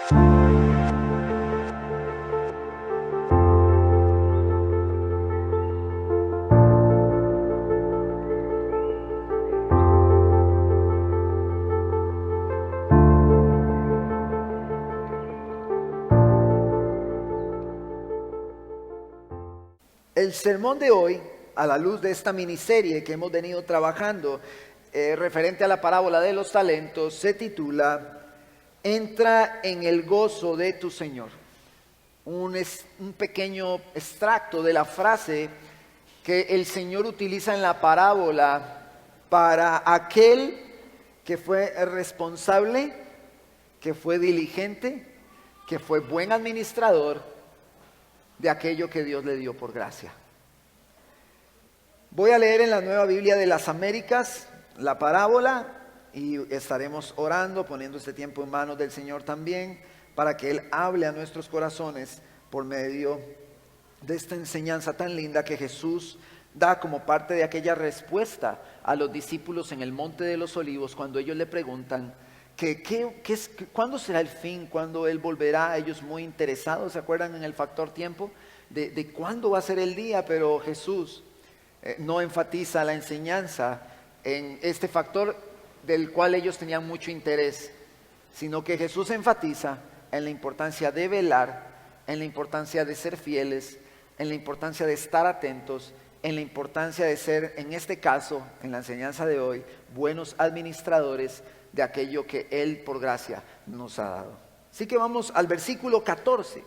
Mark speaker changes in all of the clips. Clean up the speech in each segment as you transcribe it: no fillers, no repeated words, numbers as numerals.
Speaker 1: El sermón de hoy, a la luz de esta miniserie que hemos venido trabajando, referente a la parábola de los talentos, se titula Entra en el gozo de tu Señor. Un pequeño extracto de la frase que el Señor utiliza en la parábola para aquel que fue responsable, que fue diligente, que fue buen administrador de aquello que Dios le dio por gracia. Voy a leer en la Nueva Biblia de las Américas la parábola y estaremos orando, poniendo este tiempo en manos del Señor también, para que Él hable a nuestros corazones por medio de esta enseñanza tan linda que Jesús da como parte de aquella respuesta a los discípulos en el Monte de los Olivos, cuando ellos le preguntan ¿cuándo será el fin? ¿Cuándo Él volverá? Ellos muy interesados, ¿se acuerdan en el factor tiempo? De cuándo va a ser el día, pero Jesús no enfatiza la enseñanza en este factor del cual ellos tenían mucho interés, sino que Jesús enfatiza en la importancia de velar, en la importancia de ser fieles, en la importancia de estar atentos, en la importancia de ser, en este caso, en la enseñanza de hoy, buenos administradores de aquello que Él por gracia nos ha dado. Así que vamos al versículo 14.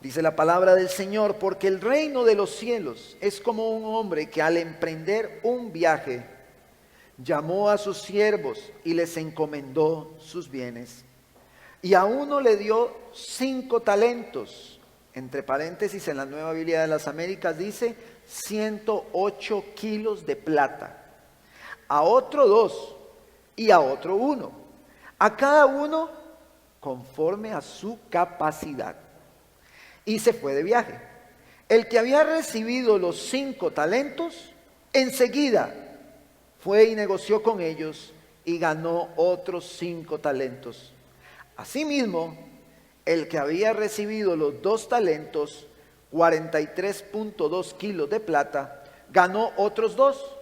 Speaker 1: Dice la palabra del Señor: porque el reino de los cielos es como un hombre que al emprender un viaje llamó a sus siervos y les encomendó sus bienes. Y a uno le dio 5 talentos. Entre paréntesis, en la Nueva Biblia de las Américas dice 108 kilos de plata. A otro 2 y a otro 1, a cada uno conforme a su capacidad. Y se fue de viaje. El que había recibido los 5 talentos, enseguida fue y negoció con ellos y ganó otros 5 talentos. Asimismo, el que había recibido los 2 talentos, 43.2 kilos de plata, ganó otros 2.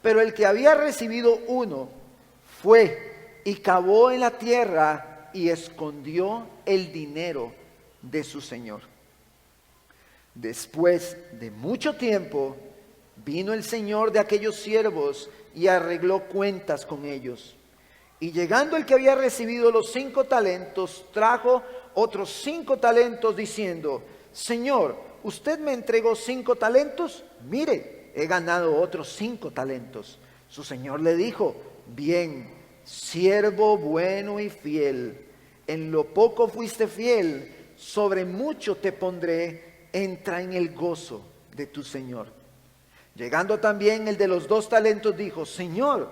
Speaker 1: Pero el que había recibido 1, fue y cavó en la tierra y escondió el dinero de su señor. Después de mucho tiempo, vino el señor de aquellos siervos y arregló cuentas con ellos. Y llegando el que había recibido los 5 talentos, trajo otros 5 talentos diciendo: Señor, usted me entregó 5 talentos, mire, he ganado otros 5 talentos. Su señor le dijo: bien, siervo bueno y fiel, en lo poco fuiste fiel, sobre mucho te pondré, entra en el gozo de tu señor. Llegando también el de los 2 talentos dijo: Señor,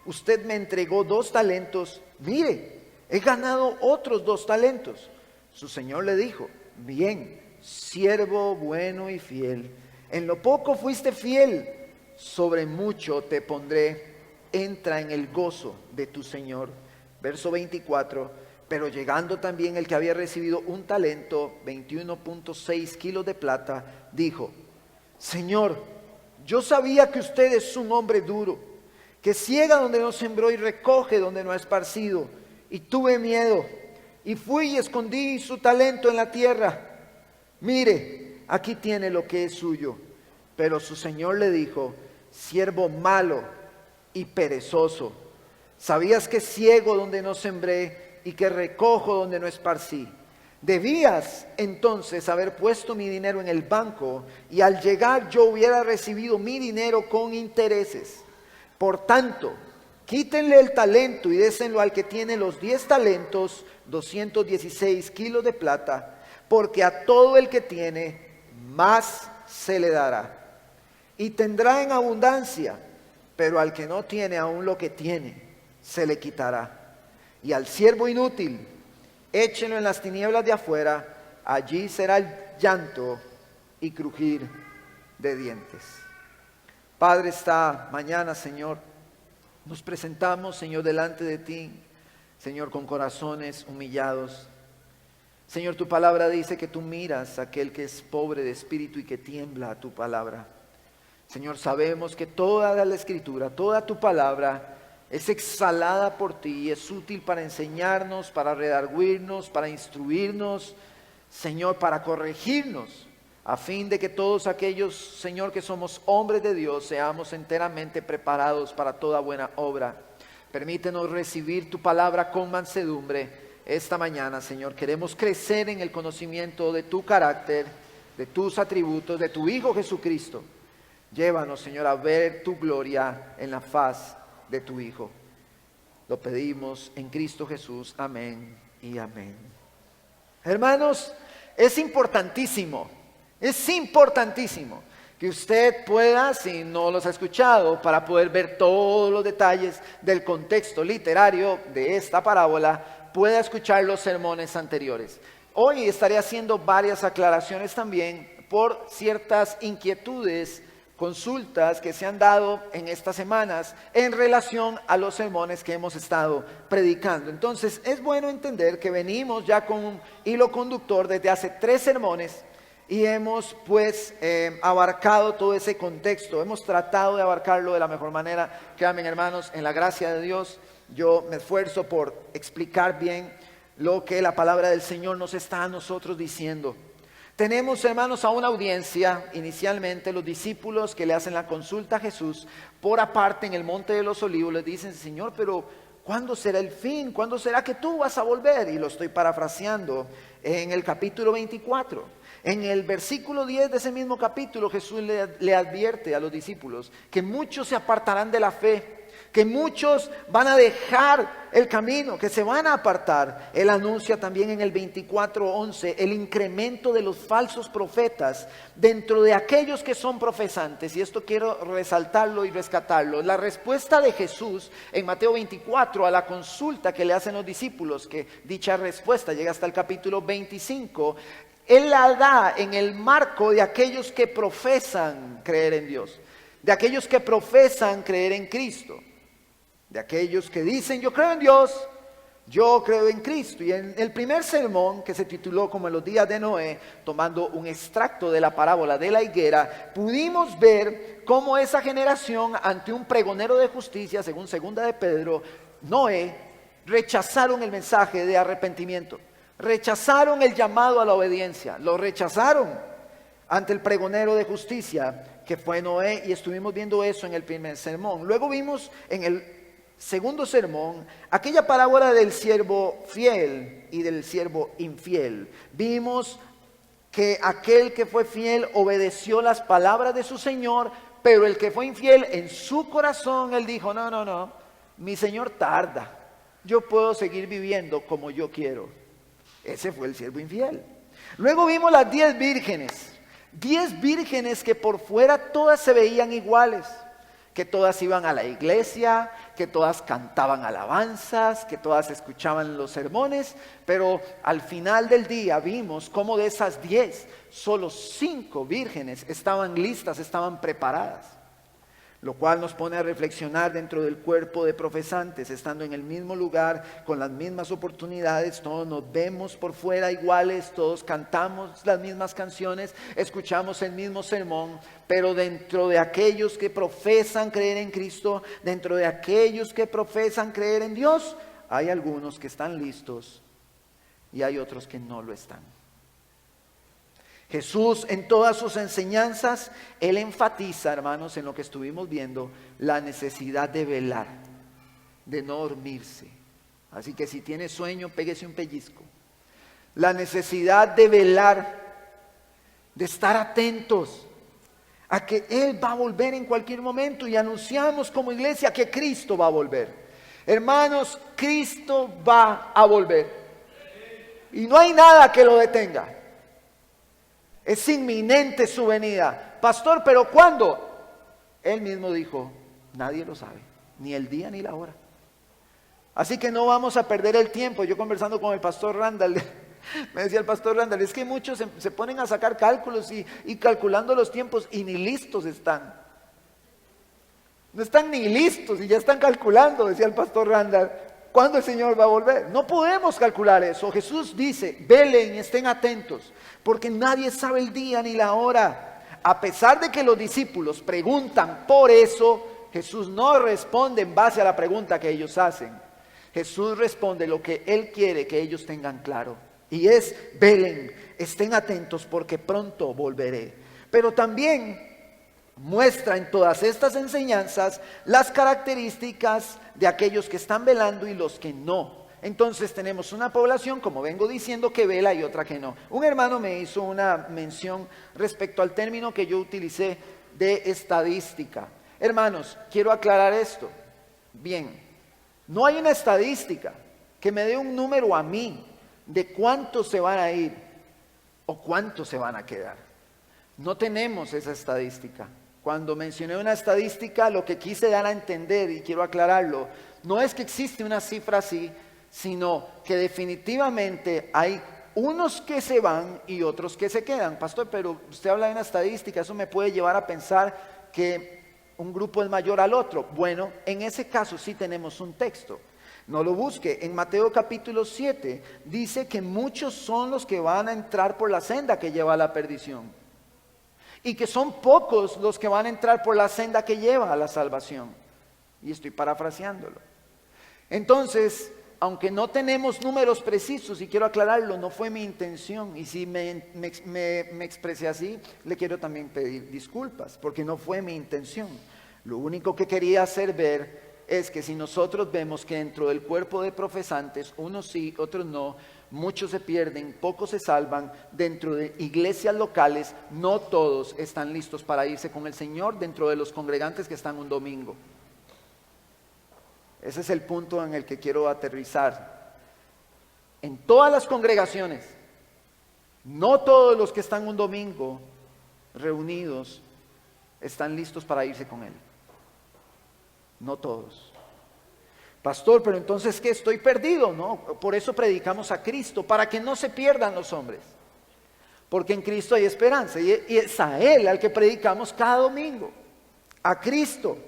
Speaker 1: usted me entregó 2 talentos, mire, he ganado otros 2 talentos. Su señor le dijo: bien, siervo bueno y fiel, en lo poco fuiste fiel, sobre mucho te pondré, entra en el gozo de tu señor. Verso 24, pero llegando también el que había recibido 1 talento, 21.6 kilos de plata, dijo: Señor, yo sabía que usted es un hombre duro, que ciega donde no sembró y recoge donde no ha esparcido, y tuve miedo, y fui y escondí su talento en la tierra. Mire, aquí tiene lo que es suyo. Pero su señor le dijo: siervo malo y perezoso, sabías que ciego donde no sembré y que recojo donde no esparcí. Debías entonces haber puesto mi dinero en el banco, y al llegar yo hubiera recibido mi dinero con intereses. Por tanto, quítenle el talento y désenlo al que tiene los 10 talentos, 216 kilos de plata, porque a todo el que tiene, más se le dará, y tendrá en abundancia, pero al que no tiene aún lo que tiene, se le quitará. Y al siervo inútil, échenlo en las tinieblas de afuera, allí será el llanto y crujir de dientes. Padre, esta mañana, Señor, nos presentamos, Señor, delante de ti, Señor, con corazones humillados, Señor, tu palabra dice que tú miras a aquel que es pobre de espíritu y que tiembla a tu palabra. Señor, sabemos que toda la Escritura, toda tu palabra es exhalada por ti y es útil para enseñarnos, para redarguirnos, para instruirnos, Señor, para corregirnos, a fin de que todos aquellos, Señor, que somos hombres de Dios, seamos enteramente preparados para toda buena obra. Permítenos recibir tu palabra con mansedumbre esta mañana, Señor. Queremos crecer en el conocimiento de tu carácter, de tus atributos, de tu Hijo Jesucristo. Llévanos, Señor, a ver tu gloria en la faz de tu Hijo. Lo pedimos en Cristo Jesús. Amén y amén. Hermanos, es importantísimo que usted pueda, si no los ha escuchado, para poder ver todos los detalles del contexto literario de esta parábola, pueda escuchar los sermones anteriores. Hoy estaré haciendo varias aclaraciones también por ciertas inquietudes, consultas que se han dado en estas semanas en relación a los sermones que hemos estado predicando. Entonces es bueno entender que venimos ya con un hilo conductor desde hace 3 sermones y hemos pues abarcado todo ese contexto. Hemos tratado de abarcarlo de la mejor manera. Créanme, hermanos, en la gracia de Dios yo me esfuerzo por explicar bien lo que la palabra del Señor nos está a nosotros diciendo. Tenemos, hermanos, a una audiencia, inicialmente los discípulos que le hacen la consulta a Jesús, por aparte en el Monte de los Olivos, les dicen: Señor, pero ¿cuándo será el fin? ¿Cuándo será que tú vas a volver? Y lo estoy parafraseando en el capítulo 24. En el versículo 10 de ese mismo capítulo, Jesús le advierte a los discípulos que muchos se apartarán de la fe, que muchos van a dejar el camino, que se van a apartar. Él anuncia también en el 24:11 el incremento de los falsos profetas dentro de aquellos que son profesantes. Y esto quiero resaltarlo y rescatarlo. La respuesta de Jesús en Mateo 24 a la consulta que le hacen los discípulos, que dicha respuesta llega hasta el capítulo 25, Él la da en el marco de aquellos que profesan creer en Dios, de aquellos que profesan creer en Cristo, de aquellos que dicen: yo creo en Dios, yo creo en Cristo. Y en el primer sermón, que se tituló como en los días de Noé, tomando un extracto de la parábola de la higuera, pudimos ver cómo esa generación, ante un pregonero de justicia, según segunda de Pedro, Noé, rechazaron el mensaje de arrepentimiento, rechazaron el llamado a la obediencia, lo rechazaron ante el pregonero de justicia que fue Noé, y estuvimos viendo eso en el primer sermón. Luego vimos en el segundo sermón aquella parábola del siervo fiel y del siervo infiel. Vimos que aquel que fue fiel obedeció las palabras de su Señor, pero el que fue infiel, en su corazón él dijo: no, mi Señor tarda, yo puedo seguir viviendo como yo quiero. Ese fue el siervo infiel. Luego vimos las 10 vírgenes. 10 vírgenes que por fuera todas se veían iguales, que todas iban a la iglesia, que todas cantaban alabanzas, que todas escuchaban los sermones, pero al final del día vimos cómo de esas 10, solo 5 vírgenes estaban listas, estaban preparadas. Lo cual nos pone a reflexionar dentro del cuerpo de profesantes, estando en el mismo lugar, con las mismas oportunidades. Todos nos vemos por fuera iguales, todos cantamos las mismas canciones, escuchamos el mismo sermón, pero dentro de aquellos que profesan creer en Cristo, dentro de aquellos que profesan creer en Dios, hay algunos que están listos y hay otros que no lo están. Jesús, en todas sus enseñanzas, Él enfatiza, hermanos, en lo que estuvimos viendo, la necesidad de velar, de no dormirse. Así que si tiene sueño, péguese un pellizco. La necesidad de velar, de estar atentos a que Él va a volver en cualquier momento, y anunciamos como iglesia que Cristo va a volver. Hermanos, Cristo va a volver y no hay nada que lo detenga. Es inminente su venida. Pastor, ¿pero cuándo? Él mismo dijo: nadie lo sabe, ni el día ni la hora. Así que no vamos a perder el tiempo. Yo conversando con el pastor Randall, me decía el pastor Randall: es que muchos se ponen a sacar cálculos y calculando los tiempos y ni listos están. No están ni listos y ya están calculando, decía el pastor Randall. ¿Cuándo el Señor va a volver? No podemos calcular eso. Jesús dice, velen y estén atentos, porque nadie sabe el día ni la hora. A pesar de que los discípulos preguntan por eso, Jesús no responde en base a la pregunta que ellos hacen. Jesús responde lo que Él quiere que ellos tengan claro. Y es, velen, estén atentos porque pronto volveré. Pero también muestra en todas estas enseñanzas las características de aquellos que están velando y los que no. Entonces tenemos una población, como vengo diciendo, que vela y otra que no. Un hermano me hizo una mención respecto al término que yo utilicé de estadística. Hermanos, quiero aclarar esto. Bien, no hay una estadística que me dé un número a mí de cuántos se van a ir o cuántos se van a quedar. No tenemos esa estadística. Cuando mencioné una estadística, lo que quise dar a entender, y quiero aclararlo, no es que existe una cifra así, sino que definitivamente hay unos que se van y otros que se quedan. Pastor, pero usted habla de una estadística, eso me puede llevar a pensar que un grupo es mayor al otro. Bueno, en ese caso sí tenemos un texto. No lo busque. En Mateo capítulo 7 dice que muchos son los que van a entrar por la senda que lleva a la perdición. Y que son pocos los que van a entrar por la senda que lleva a la salvación. Y estoy parafraseándolo. Entonces, aunque no tenemos números precisos, y quiero aclararlo, no fue mi intención. Y si me expresé así, le quiero también pedir disculpas, porque no fue mi intención. Lo único que quería hacer ver es que si nosotros vemos que dentro del cuerpo de profesantes, unos sí, otros no, muchos se pierden, pocos se salvan, dentro de iglesias locales, no todos están listos para irse con el Señor dentro de los congregantes que están un domingo. Ese es el punto en el que quiero aterrizar. En todas las congregaciones, no todos los que están un domingo reunidos están listos para irse con Él. No todos. Pastor, pero entonces ¿qué? Estoy perdido, ¿no? Por eso predicamos a Cristo, para que no se pierdan los hombres. Porque en Cristo hay esperanza y es a Él al que predicamos cada domingo. A Cristo.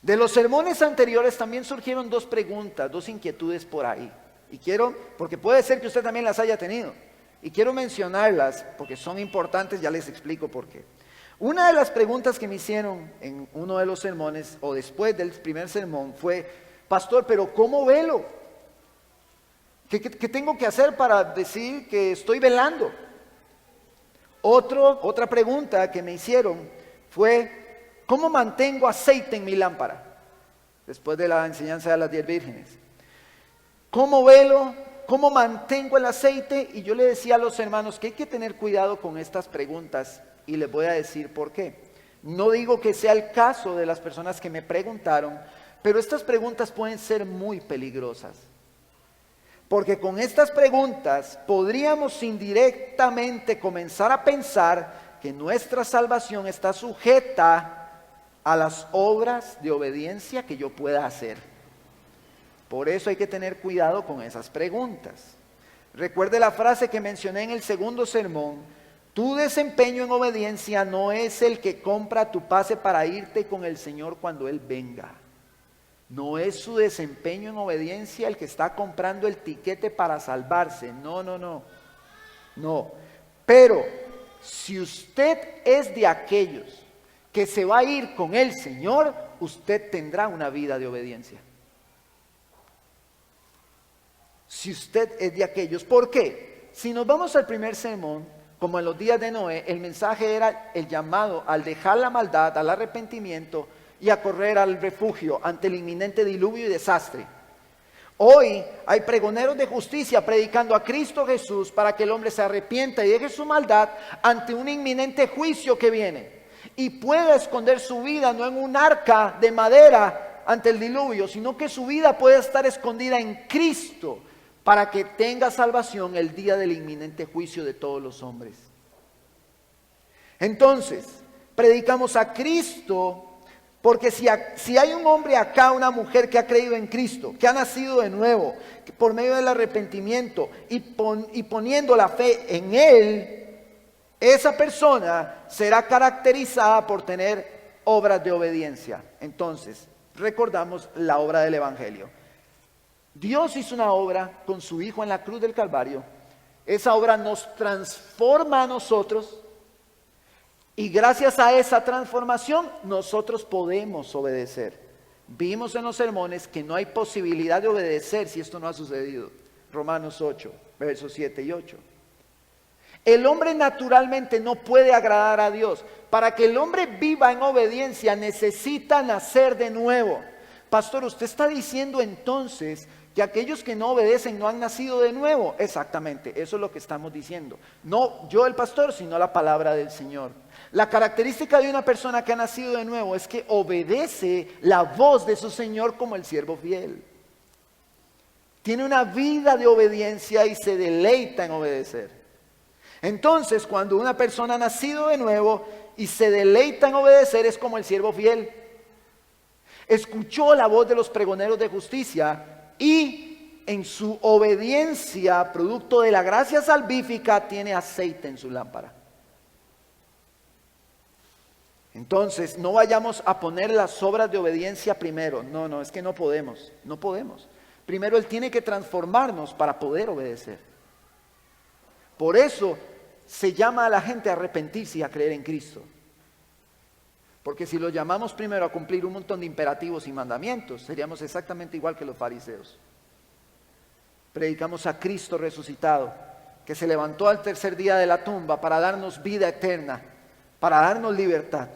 Speaker 1: De los sermones anteriores también surgieron dos preguntas, dos inquietudes por ahí. Y quiero, porque puede ser que usted también las haya tenido. Y quiero mencionarlas porque son importantes, ya les explico por qué. Una de las preguntas que me hicieron en uno de los sermones o después del primer sermón fue, pastor, pero ¿cómo velo? ¿Qué tengo que hacer para decir que estoy velando? Otra pregunta que me hicieron fue, ¿cómo mantengo aceite en mi lámpara? Después de la enseñanza de las 10 vírgenes. ¿Cómo velo? ¿Cómo mantengo el aceite? Y yo le decía a los hermanos que hay que tener cuidado con estas preguntas. Y les voy a decir por qué. No digo que sea el caso de las personas que me preguntaron, pero estas preguntas pueden ser muy peligrosas. Porque con estas preguntas podríamos indirectamente comenzar a pensar que nuestra salvación está sujeta a las obras de obediencia que yo pueda hacer. Por eso hay que tener cuidado con esas preguntas. Recuerde la frase que mencioné en el segundo sermón. Tu desempeño en obediencia no es el que compra tu pase para irte con el Señor cuando Él venga. No es su desempeño en obediencia el que está comprando el tiquete para salvarse. No. Pero si usted es de aquellos que se va a ir con el Señor, usted tendrá una vida de obediencia. Si usted es de aquellos. ¿Por qué? Si nos vamos al primer sermón, como en los días de Noé, el mensaje era el llamado al dejar la maldad, al arrepentimiento y a correr al refugio ante el inminente diluvio y desastre. Hoy hay pregoneros de justicia predicando a Cristo Jesús para que el hombre se arrepienta y deje su maldad ante un inminente juicio que viene. Y pueda esconder su vida no en un arca de madera ante el diluvio, sino que su vida pueda estar escondida en Cristo, para que tenga salvación el día del inminente juicio de todos los hombres. Entonces, predicamos a Cristo, porque si hay un hombre acá, una mujer que ha creído en Cristo, que ha nacido de nuevo, que por medio del arrepentimiento y poniendo la fe en Él, esa persona será caracterizada por tener obras de obediencia. Entonces, recordamos la obra del Evangelio. Dios hizo una obra con su Hijo en la cruz del Calvario. Esa obra nos transforma a nosotros y gracias a esa transformación nosotros podemos obedecer. Vimos en los sermones que no hay posibilidad de obedecer si esto no ha sucedido. Romanos 8, versos 7 y 8. El hombre naturalmente no puede agradar a Dios. Para que el hombre viva en obediencia necesita nacer de nuevo. Pastor, usted está diciendo entonces que aquellos que no obedecen no han nacido de nuevo. Exactamente, eso es lo que estamos diciendo. No yo el pastor, sino la palabra del Señor. La característica de una persona que ha nacido de nuevo es que obedece la voz de su Señor como el siervo fiel. Tiene una vida de obediencia y se deleita en obedecer. Entonces, cuando una persona ha nacido de nuevo y se deleita en obedecer, es como el siervo fiel. Escuchó la voz de los pregoneros de justicia y en su obediencia, producto de la gracia salvífica, tiene aceite en su lámpara. Entonces, no vayamos a poner las obras de obediencia primero. No, es que no podemos. Primero Él tiene que transformarnos para poder obedecer. Por eso se llama a la gente a arrepentirse y a creer en Cristo. Porque si lo llamamos primero a cumplir un montón de imperativos y mandamientos, seríamos exactamente igual que los fariseos. Predicamos a Cristo resucitado, que se levantó al tercer día de la tumba para darnos vida eterna, para darnos libertad.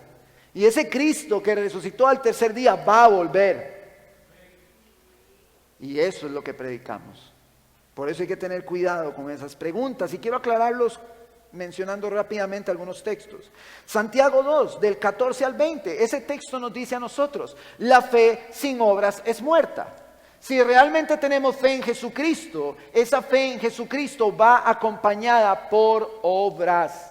Speaker 1: Y ese Cristo que resucitó al tercer día va a volver. Y eso es lo que predicamos. Por eso hay que tener cuidado con esas preguntas. Y quiero aclararlos mencionando rápidamente algunos textos. Santiago 2, del 14 al 20. Ese texto nos dice a nosotros: la fe sin obras es muerta. Si realmente tenemos fe en Jesucristo, esa fe en Jesucristo va acompañada por obras.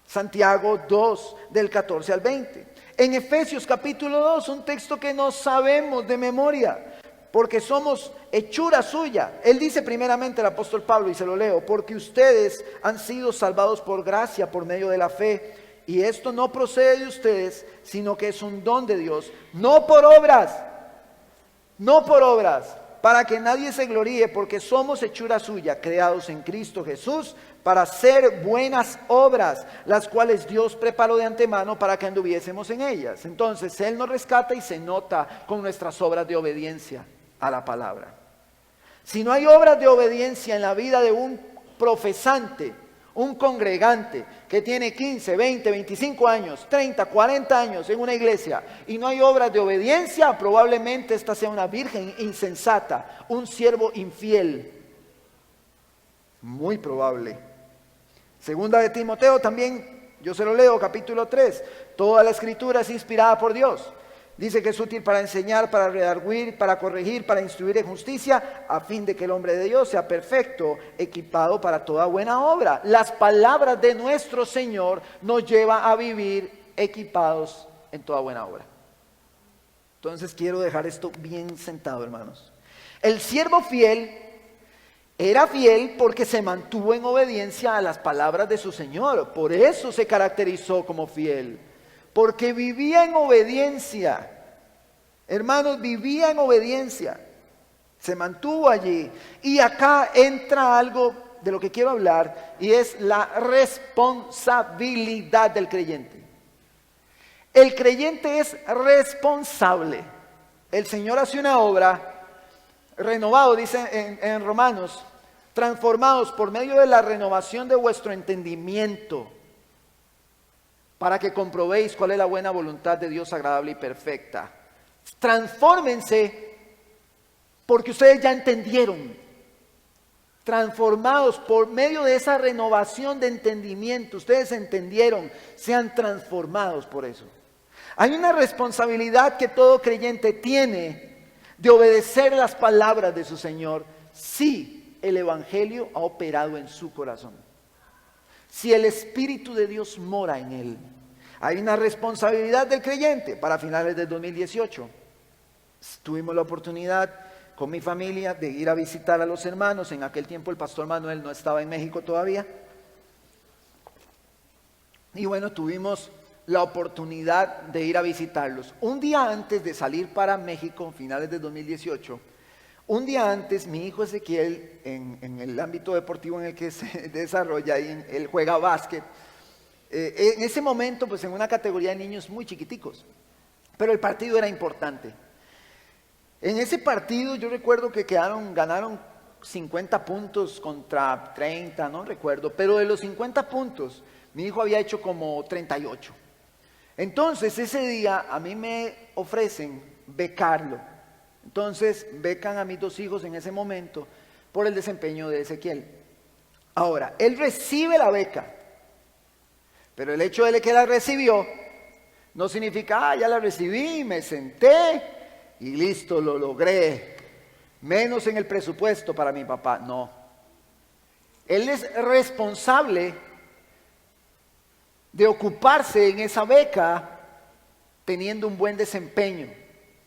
Speaker 1: Santiago 2, del 14 al 20. En Efesios capítulo 2, un texto que no sabemos de memoria, porque somos hechura suya. Él dice primeramente, el apóstol Pablo, y se lo leo: porque ustedes han sido salvados por gracia, por medio de la fe. Y esto no procede de ustedes, sino que es un don de Dios, no por obras, para que nadie se gloríe, porque somos hechura suya, creados en Cristo Jesús, para hacer buenas obras, las cuales Dios preparó de antemano para que anduviésemos en ellas. Entonces Él nos rescata y se nota con nuestras obras de obediencia a la palabra. Si no hay obras de obediencia en la vida de un profesante, un congregante que tiene 15, 20, 25 años, 30, 40 años en una iglesia y no hay obras de obediencia, probablemente esta sea una virgen insensata, un siervo infiel. Muy probable. Segunda de Timoteo también, yo se lo leo, capítulo 3. Toda la escritura es inspirada por Dios. Dice que es útil para enseñar, para redarguir, para corregir, para instruir en justicia, a fin de que el hombre de Dios sea perfecto, equipado para toda buena obra. Las palabras de nuestro Señor nos llevan a vivir equipados en toda buena obra. Entonces quiero dejar esto bien sentado, hermanos. El siervo fiel era fiel porque se mantuvo en obediencia a las palabras de su Señor. Por eso se caracterizó como fiel. Porque vivía en obediencia. Hermanos, vivía en obediencia. Se mantuvo allí. Y acá entra algo de lo que quiero hablar, y es la responsabilidad del creyente. El creyente es responsable. El Señor hace una obra, renovado, dice en Romanos, transformados por medio de la renovación de vuestro entendimiento, para que comprobéis cuál es la buena voluntad de Dios agradable y perfecta. Transfórmense porque ustedes ya entendieron. Transformados por medio de esa renovación de entendimiento. Ustedes entendieron, sean transformados por eso. Hay una responsabilidad que todo creyente tiene de obedecer las palabras de su Señor si el Evangelio ha operado en su corazón. Si el Espíritu de Dios mora en él. Hay una responsabilidad del creyente. Para finales del 2018 tuvimos la oportunidad con mi familia de ir a visitar a los hermanos. En aquel tiempo el pastor Manuel no estaba en México todavía. Y bueno, tuvimos la oportunidad de ir a visitarlos. Un día antes de salir para México, finales del 2018, Un día antes, mi hijo Ezequiel, en el ámbito deportivo en el que se desarrolla, él juega básquet. En ese momento, pues en una categoría de niños muy chiquiticos, pero el partido era importante. En ese partido yo recuerdo que ganaron 50 puntos contra 30, no recuerdo, pero de los 50 puntos, mi hijo había hecho como 38. Entonces ese día a mí me ofrecen becarlo. Entonces becan a mis 2 hijos en ese momento por el desempeño de Ezequiel. Ahora, él recibe la beca, pero el hecho de que la recibió no significa, ya la recibí, me senté y listo, lo logré. Menos en el presupuesto para mi papá, no. Él es responsable de ocuparse en esa beca teniendo un buen desempeño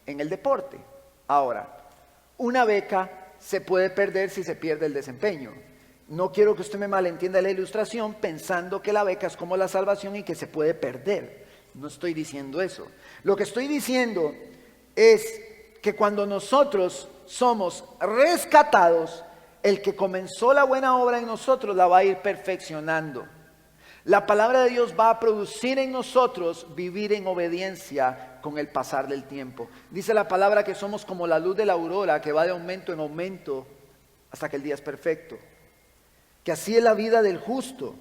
Speaker 1: en el deporte. Ahora, una beca se puede perder si se pierde el desempeño. No quiero que usted me malentienda la ilustración pensando que la beca es como la salvación y que se puede perder. No estoy diciendo eso. Lo que estoy diciendo es que cuando nosotros somos rescatados, el que comenzó la buena obra en nosotros la va a ir perfeccionando. La palabra de Dios va a producir en nosotros vivir en obediencia con el pasar del tiempo. Dice la palabra que somos como la luz de la aurora que va de aumento en aumento hasta que el día es perfecto. Que así es la vida del justo.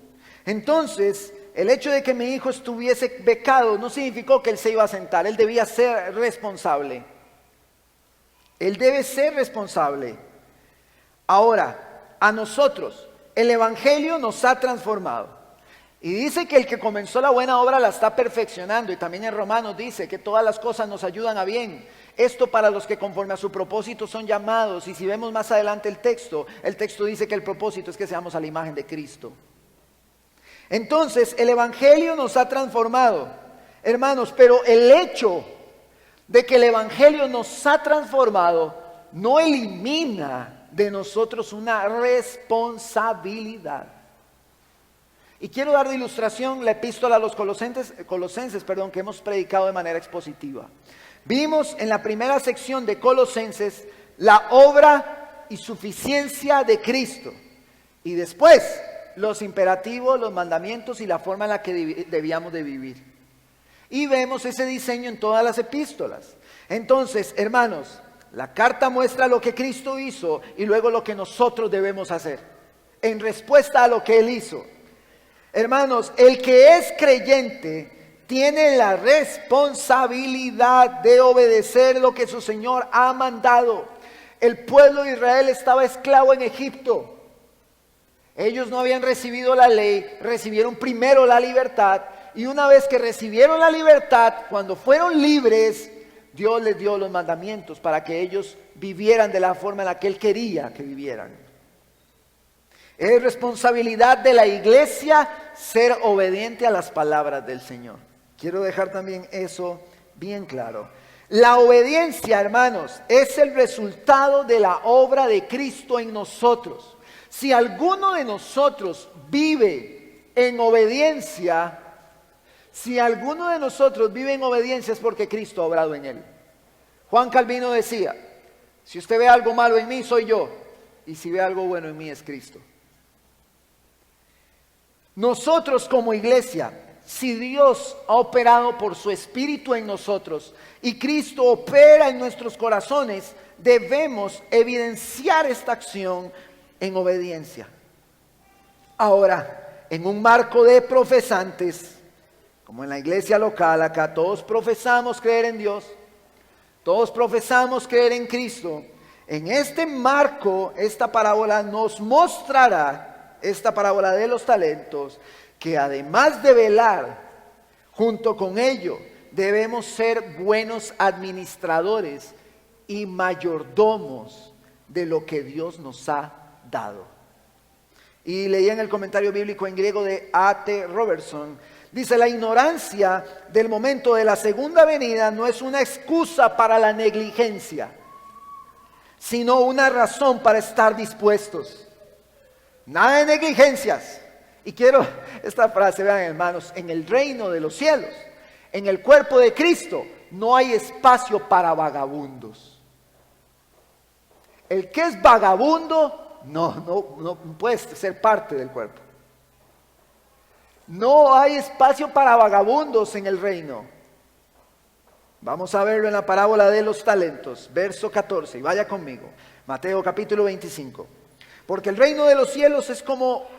Speaker 1: Entonces, el hecho de que mi hijo estuviese becado no significó que él se iba a sentar. Él debía ser responsable. Él debe ser responsable. Ahora, a nosotros, el Evangelio nos ha transformado. Y dice que el que comenzó la buena obra la está perfeccionando. Y también en Romanos dice que todas las cosas nos ayudan a bien. Esto para los que conforme a su propósito son llamados. Y si vemos más adelante el texto dice que el propósito es que seamos a la imagen de Cristo. Entonces, el Evangelio nos ha transformado, hermanos, pero el hecho de que el Evangelio nos ha transformado no elimina de nosotros una responsabilidad. Y quiero dar de ilustración la epístola a los colosenses, que hemos predicado de manera expositiva. Vimos en la primera sección de Colosenses la obra y suficiencia de Cristo. Y después los imperativos, los mandamientos y la forma en la que debíamos de vivir. Y vemos ese diseño en todas las epístolas. Entonces, hermanos, la carta muestra lo que Cristo hizo y luego lo que nosotros debemos hacer en respuesta a lo que Él hizo. Hermanos, el que es creyente tiene la responsabilidad de obedecer lo que su Señor ha mandado. El pueblo de Israel estaba esclavo en Egipto. Ellos no habían recibido la ley, recibieron primero la libertad. Y una vez que recibieron la libertad, cuando fueron libres, Dios les dio los mandamientos para que ellos vivieran de la forma en la que Él quería que vivieran. Es responsabilidad de la iglesia ser obediente a las palabras del Señor. Quiero dejar también eso bien claro. La obediencia, hermanos, es el resultado de la obra de Cristo en nosotros. Si alguno de nosotros vive en obediencia, es porque Cristo ha obrado en él. Juan Calvino decía, si usted ve algo malo en mí, soy yo. Y si ve algo bueno en mí, es Cristo. Nosotros como iglesia, si Dios ha operado por su Espíritu en nosotros y Cristo opera en nuestros corazones, debemos evidenciar esta acción en obediencia. Ahora, en un marco de profesantes, como en la iglesia local, acá todos profesamos creer en Dios, todos profesamos creer en Cristo. En este marco, esta parábola nos mostrará, esta parábola de los talentos, que además de velar, junto con ello, debemos ser buenos administradores y mayordomos de lo que Dios nos ha dado. Y leía en el comentario bíblico en griego de A.T. Robertson, dice: la ignorancia del momento de la segunda venida no es una excusa para la negligencia, sino una razón para estar dispuestos. Nada de negligencias. Y quiero esta frase, vean hermanos, en el reino de los cielos, en el cuerpo de Cristo, no hay espacio para vagabundos. El que es vagabundo no puede ser parte del cuerpo. No hay espacio para vagabundos en el reino. Vamos a verlo en la parábola de los talentos, verso 14, y vaya conmigo. Mateo capítulo 25. Porque el reino de los cielos es como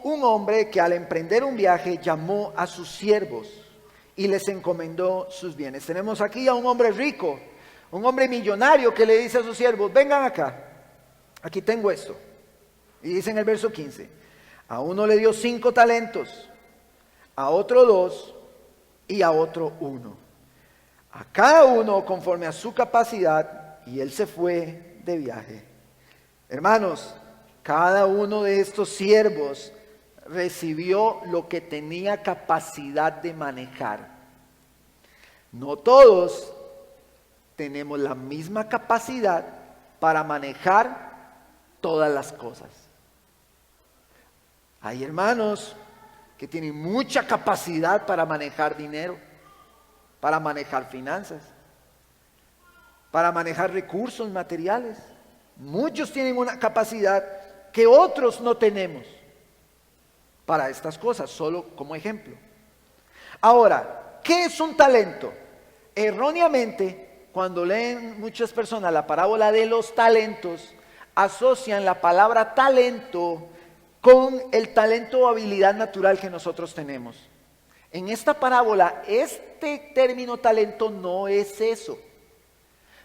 Speaker 1: un hombre que al emprender un viaje llamó a sus siervos y les encomendó sus bienes. Tenemos aquí a un hombre rico, un hombre millonario que le dice a sus siervos: vengan acá, aquí tengo esto. Y dice en el verso 15: a uno le dio 5 talentos, a otro 2 y a otro 1. A cada uno conforme a su capacidad, y él se fue de viaje. Hermanos, cada uno de estos siervos recibió lo que tenía capacidad de manejar. No todos tenemos la misma capacidad para manejar todas las cosas. Hay hermanos que tienen mucha capacidad para manejar dinero, para manejar finanzas, para manejar recursos materiales. Muchos tienen una capacidad que otros no tenemos para estas cosas, solo como ejemplo. Ahora, ¿qué es un talento? Erróneamente, cuando leen muchas personas la parábola de los talentos, asocian la palabra talento con el talento o habilidad natural que nosotros tenemos. En esta parábola, este término talento no es eso.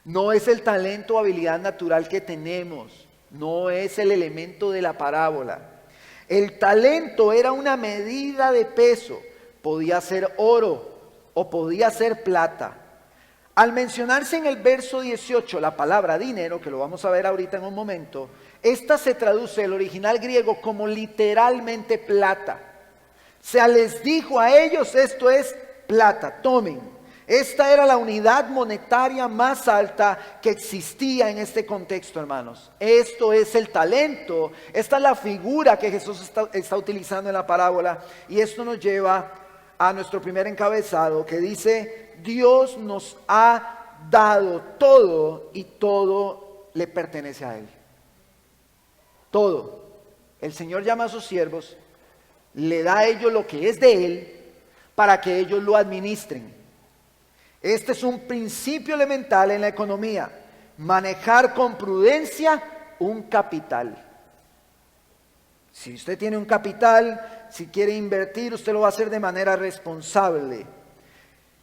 Speaker 1: No es el talento o habilidad natural que tenemos. No es el elemento de la parábola. El talento era una medida de peso. Podía ser oro o podía ser plata. Al mencionarse en el verso 18 la palabra dinero, que lo vamos a ver ahorita en un momento, esta se traduce el original griego como literalmente plata. Se les dijo a ellos: esto es plata, tomen. Esta era la unidad monetaria más alta que existía en este contexto, hermanos. Esto es el talento. Esta es la figura que Jesús está utilizando en la parábola. Y esto nos lleva a nuestro primer encabezado, que dice: Dios nos ha dado todo y todo le pertenece a Él. Todo. El Señor llama a sus siervos, le da a ellos lo que es de Él para que ellos lo administren. Este es un principio elemental en la economía: manejar con prudencia un capital. Si usted tiene un capital, si quiere invertir, usted lo va a hacer de manera responsable.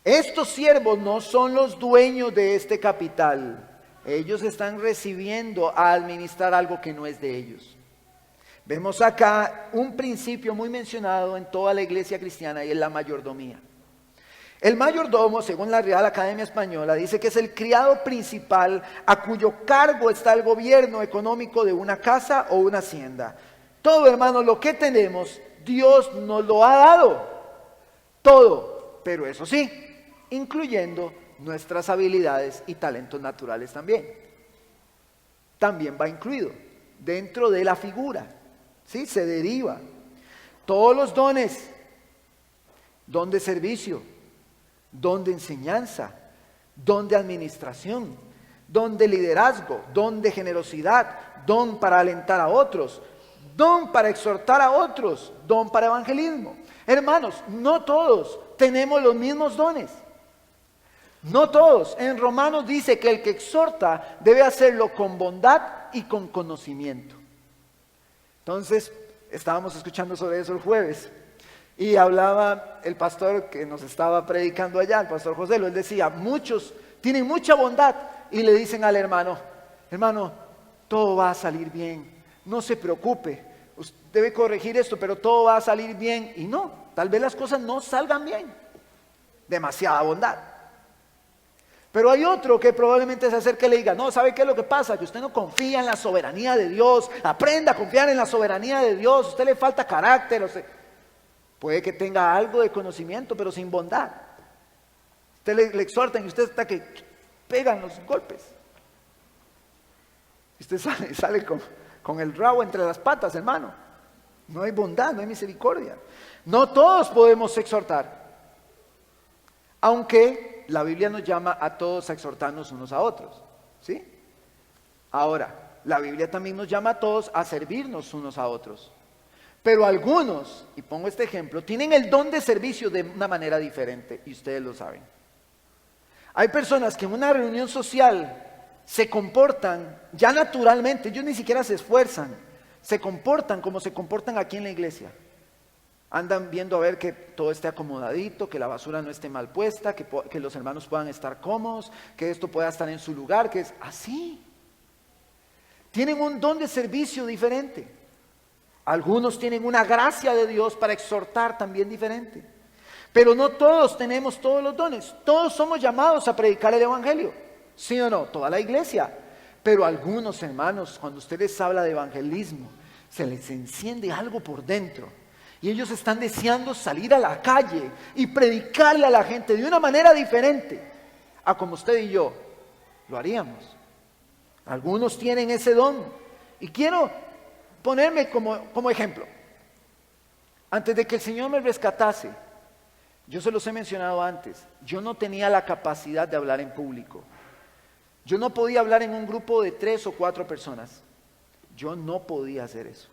Speaker 1: Estos siervos no son los dueños de este capital. Ellos están recibiendo a administrar algo que no es de ellos. Vemos acá un principio muy mencionado en toda la iglesia cristiana, y es la mayordomía. El mayordomo, según la Real Academia Española, dice que es el criado principal a cuyo cargo está el gobierno económico de una casa o una hacienda. Todo, hermano, lo que tenemos, Dios nos lo ha dado. Todo, pero eso sí, incluyendo nuestras habilidades y talentos naturales también. También va incluido dentro de la figura, ¿sí? Se deriva. Todos los dones, don de servicio, don de enseñanza, don de administración, don de liderazgo, don de generosidad, don para alentar a otros, don para exhortar a otros, don para evangelismo. Hermanos, no todos tenemos los mismos dones. No todos. En Romanos dice que el que exhorta debe hacerlo con bondad y con conocimiento. Entonces, estábamos escuchando sobre eso el jueves. Y hablaba el pastor que nos estaba predicando allá, el pastor José, él decía: muchos tienen mucha bondad y le dicen al hermano: hermano, todo va a salir bien, no se preocupe, usted debe corregir esto, pero todo va a salir bien. Y no, tal vez las cosas no salgan bien, demasiada bondad. Pero hay otro que probablemente se acerque y le diga: no, ¿sabe qué es lo que pasa? Que usted no confía en la soberanía de Dios. Aprenda a confiar en la soberanía de Dios. A usted le falta carácter. Puede que tenga algo de conocimiento, pero sin bondad. Usted le exhortan y usted está que pegan los golpes. Usted sale con el rabo entre las patas, hermano. No hay bondad, no hay misericordia. No todos podemos exhortar. Aunque la Biblia nos llama a todos a exhortarnos unos a otros, ¿sí? Ahora, la Biblia también nos llama a todos a servirnos unos a otros. Pero algunos, y pongo este ejemplo, tienen el don de servicio de una manera diferente, y ustedes lo saben. Hay personas que en una reunión social se comportan ya naturalmente, ellos ni siquiera se esfuerzan, se comportan como se comportan aquí en la iglesia. Andan viendo a ver que todo esté acomodadito, que la basura no esté mal puesta, que los hermanos puedan estar cómodos, que esto pueda estar en su lugar, que es así. Tienen un don de servicio diferente. Algunos tienen una gracia de Dios para exhortar también diferente. Pero no todos tenemos todos los dones. Todos somos llamados a predicar el evangelio. ¿Sí o no? Toda la iglesia. Pero algunos hermanos, cuando usted les habla de evangelismo, se les enciende algo por dentro. Y ellos están deseando salir a la calle y predicarle a la gente de una manera diferente a como usted y yo lo haríamos. Algunos tienen ese don. Y quiero ponerme como ejemplo. Antes de que el Señor me rescatase, yo se los he mencionado antes, yo no tenía la capacidad de hablar en público. Yo no podía hablar en un grupo de 3 o 4 personas. Yo no podía hacer eso.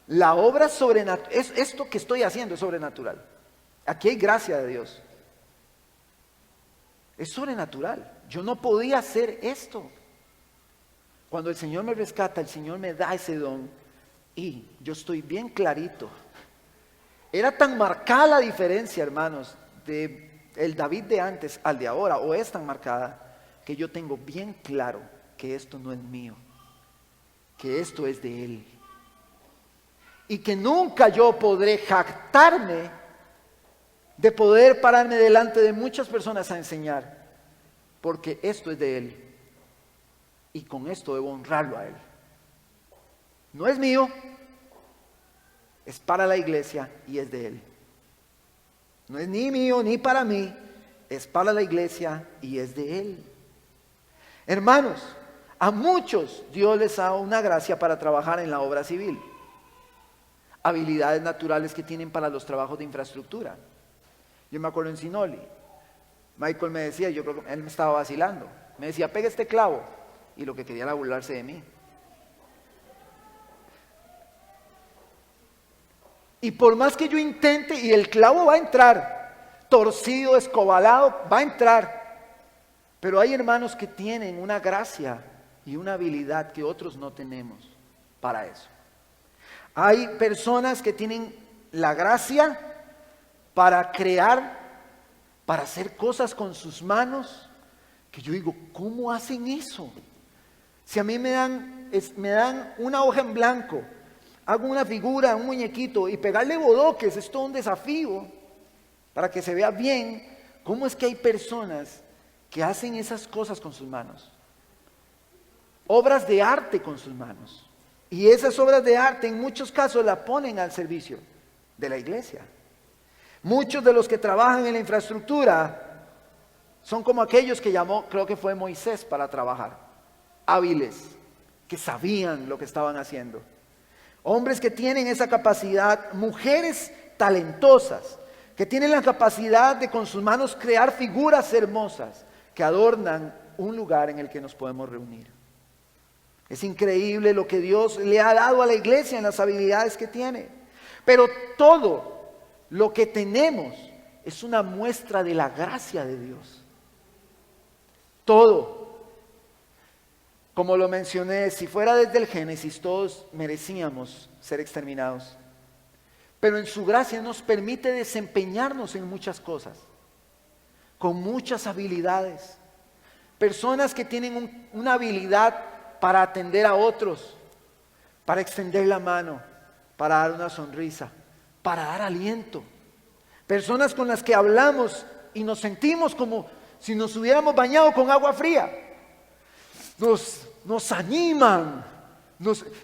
Speaker 1: La obra sobrenatural, esto que estoy haciendo es sobrenatural. Aquí hay gracia de Dios. Es sobrenatural. Yo no podía hacer esto. Cuando el Señor me rescata, el Señor me da ese don y yo estoy bien clarito. Era tan marcada la diferencia, hermanos, de el David de antes al de ahora, o es tan marcada, que yo tengo bien claro que esto no es mío, que esto es de Él. Y que nunca yo podré jactarme de poder pararme delante de muchas personas a enseñar, porque esto es de Él. Y con esto debo honrarlo a Él. No es mío, es para la iglesia y es de Él. No es ni mío ni para mí, es para la iglesia y es de Él. Hermanos, a muchos Dios les da una gracia para trabajar en la obra civil. Habilidades naturales que tienen para los trabajos de infraestructura. Yo me acuerdo en Sinoli, Michael me decía, yo creo que él me estaba vacilando, me decía, pega este clavo, y lo que quería era burlarse de mí. Y por más que yo intente, y el clavo va a entrar, torcido, escobalado, va a entrar. Pero hay hermanos que tienen una gracia y una habilidad que otros no tenemos para eso. Hay personas que tienen la gracia para crear, para hacer cosas con sus manos, que yo digo, ¿cómo hacen eso? Si a mí me dan una hoja en blanco, hago una figura, un muñequito, y pegarle bodoques es todo un desafío para que se vea bien. ¿Cómo es que hay personas que hacen esas cosas con sus manos? Obras de arte con sus manos. Y esas obras de arte en muchos casos la ponen al servicio de la iglesia. Muchos de los que trabajan en la infraestructura son como aquellos que llamó, creo que fue Moisés, para trabajar. Hábiles, que sabían lo que estaban haciendo. Hombres que tienen esa capacidad, mujeres talentosas, que tienen la capacidad de con sus manos crear figuras hermosas que adornan un lugar en el que nos podemos reunir. Es increíble lo que Dios le ha dado a la iglesia en las habilidades que tiene. Pero todo lo que tenemos es una muestra de la gracia de Dios. Todo. Como lo mencioné, si fuera desde el Génesis, todos merecíamos ser exterminados. Pero en su gracia nos permite desempeñarnos en muchas cosas, con muchas habilidades. Personas que tienen una habilidad para atender a otros, para extender la mano, para dar una sonrisa, para dar aliento. Personas con las que hablamos y nos sentimos como si nos hubiéramos bañado con agua fría. Nos animan.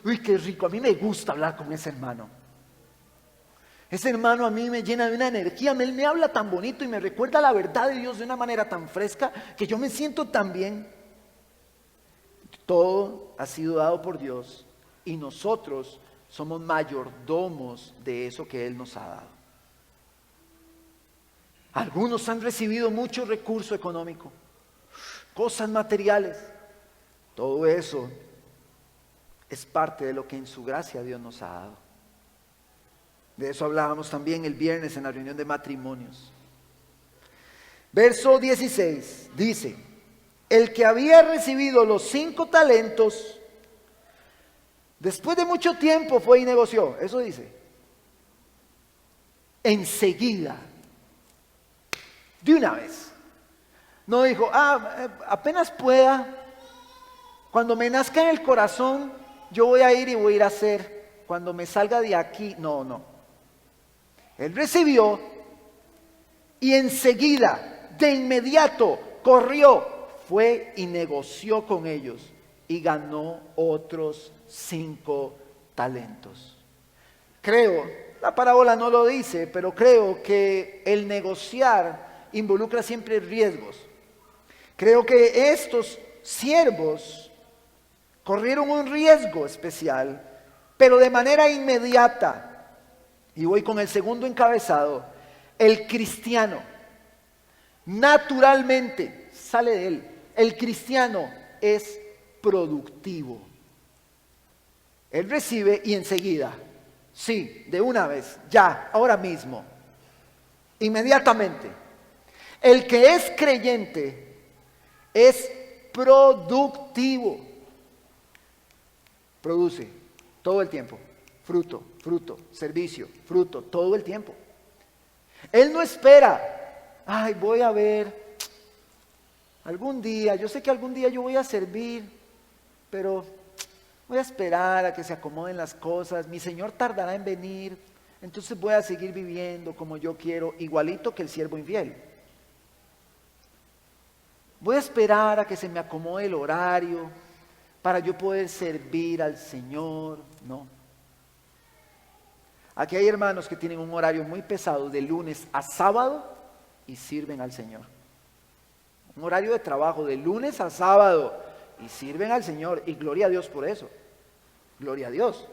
Speaker 1: Uy, qué rico, a mí me gusta hablar con ese hermano. Ese hermano a mí me llena de una energía, él me habla tan bonito y me recuerda la verdad de Dios de una manera tan fresca que yo me siento tan bien. Todo ha sido dado por Dios y nosotros somos mayordomos de eso que Él nos ha dado. Algunos han recibido mucho recurso económico, cosas materiales, Todo eso es parte de lo que en su gracia Dios nos ha dado. De eso hablábamos también el viernes en la reunión de matrimonios. Verso 16 dice: el que había recibido los 5 talentos, después de mucho tiempo fue y negoció. Eso dice. Enseguida. De una vez. No dijo, apenas pueda, cuando me nazca en el corazón, yo voy a ir y voy a ir a hacer. Cuando me salga de aquí, no. Él recibió y enseguida, de inmediato, corrió, fue y negoció con ellos y ganó otros 5 talentos. Creo, la parábola no lo dice, pero creo que el negociar involucra siempre riesgos. Creo que estos siervos corrieron un riesgo especial, pero de manera inmediata. Y voy con el segundo encabezado. El cristiano, naturalmente, sale de él. El cristiano es productivo. Él recibe y enseguida, sí, de una vez, ya, ahora mismo, inmediatamente. El que es creyente es productivo. Produce todo el tiempo. Fruto, servicio, fruto, todo el tiempo. Él no espera, voy a ver, algún día, yo sé que algún día yo voy a servir, pero voy a esperar a que se acomoden las cosas, mi Señor tardará en venir, entonces voy a seguir viviendo como yo quiero, igualito que el siervo infiel. Voy a esperar a que se me acomode el horario para yo poder servir al Señor, no. Aquí hay hermanos que tienen un horario muy pesado de lunes a sábado y sirven al Señor. Un horario de trabajo de lunes a sábado y sirven al Señor. Y gloria a Dios por eso. Gloria a Dios.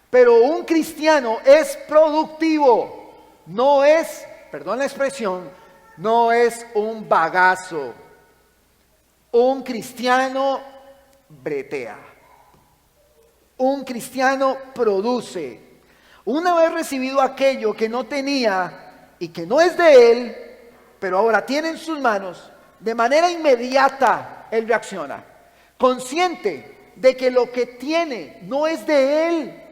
Speaker 1: Pero un cristiano es productivo. No es, perdón la expresión, no es un bagazo. Un cristiano bretea. Un cristiano produce. Una vez recibido aquello que no tenía y que no es de él, pero ahora tiene en sus manos, de manera inmediata él reacciona, consciente de que lo que tiene no es de él,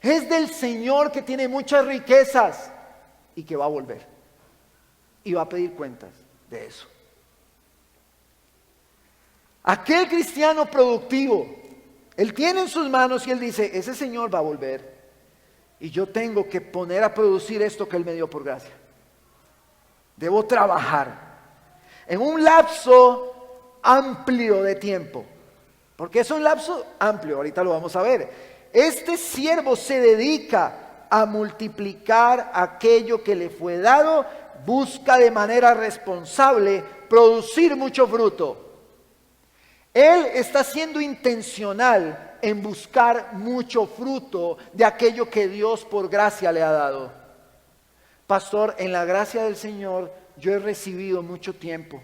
Speaker 1: es del Señor que tiene muchas riquezas y que va a volver y va a pedir cuentas de eso. Aquel cristiano productivo, él tiene en sus manos y él dice, ese Señor va a volver y yo tengo que poner a producir esto que Él me dio por gracia. Debo trabajar en un lapso amplio de tiempo, porque es un lapso amplio, ahorita lo vamos a ver. Este siervo se dedica a multiplicar aquello que le fue dado, busca de manera responsable producir mucho fruto. Él está siendo intencional en buscar mucho fruto de aquello que Dios por gracia le ha dado. Pastor, en la gracia del Señor yo he recibido mucho tiempo.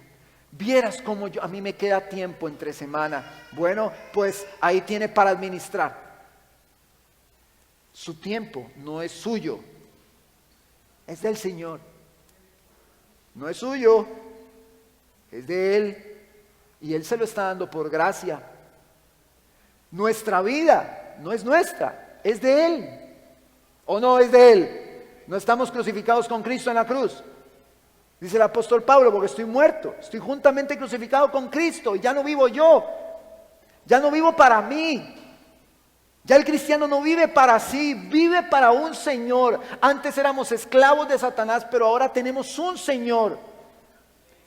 Speaker 1: Vieras cómo a mí me queda tiempo entre semana. Bueno, pues ahí tiene para administrar. Su tiempo no es suyo, es del Señor. No es suyo, es de Él. Y Él se lo está dando por gracia. Nuestra vida no es nuestra, es de Él. ¿O no es de Él? No estamos crucificados con Cristo en la cruz. Dice el apóstol Pablo, porque estoy muerto, estoy juntamente crucificado con Cristo y ya no vivo yo. Ya no vivo para mí. Ya el cristiano no vive para sí, vive para un Señor. Antes éramos esclavos de Satanás, pero ahora tenemos un Señor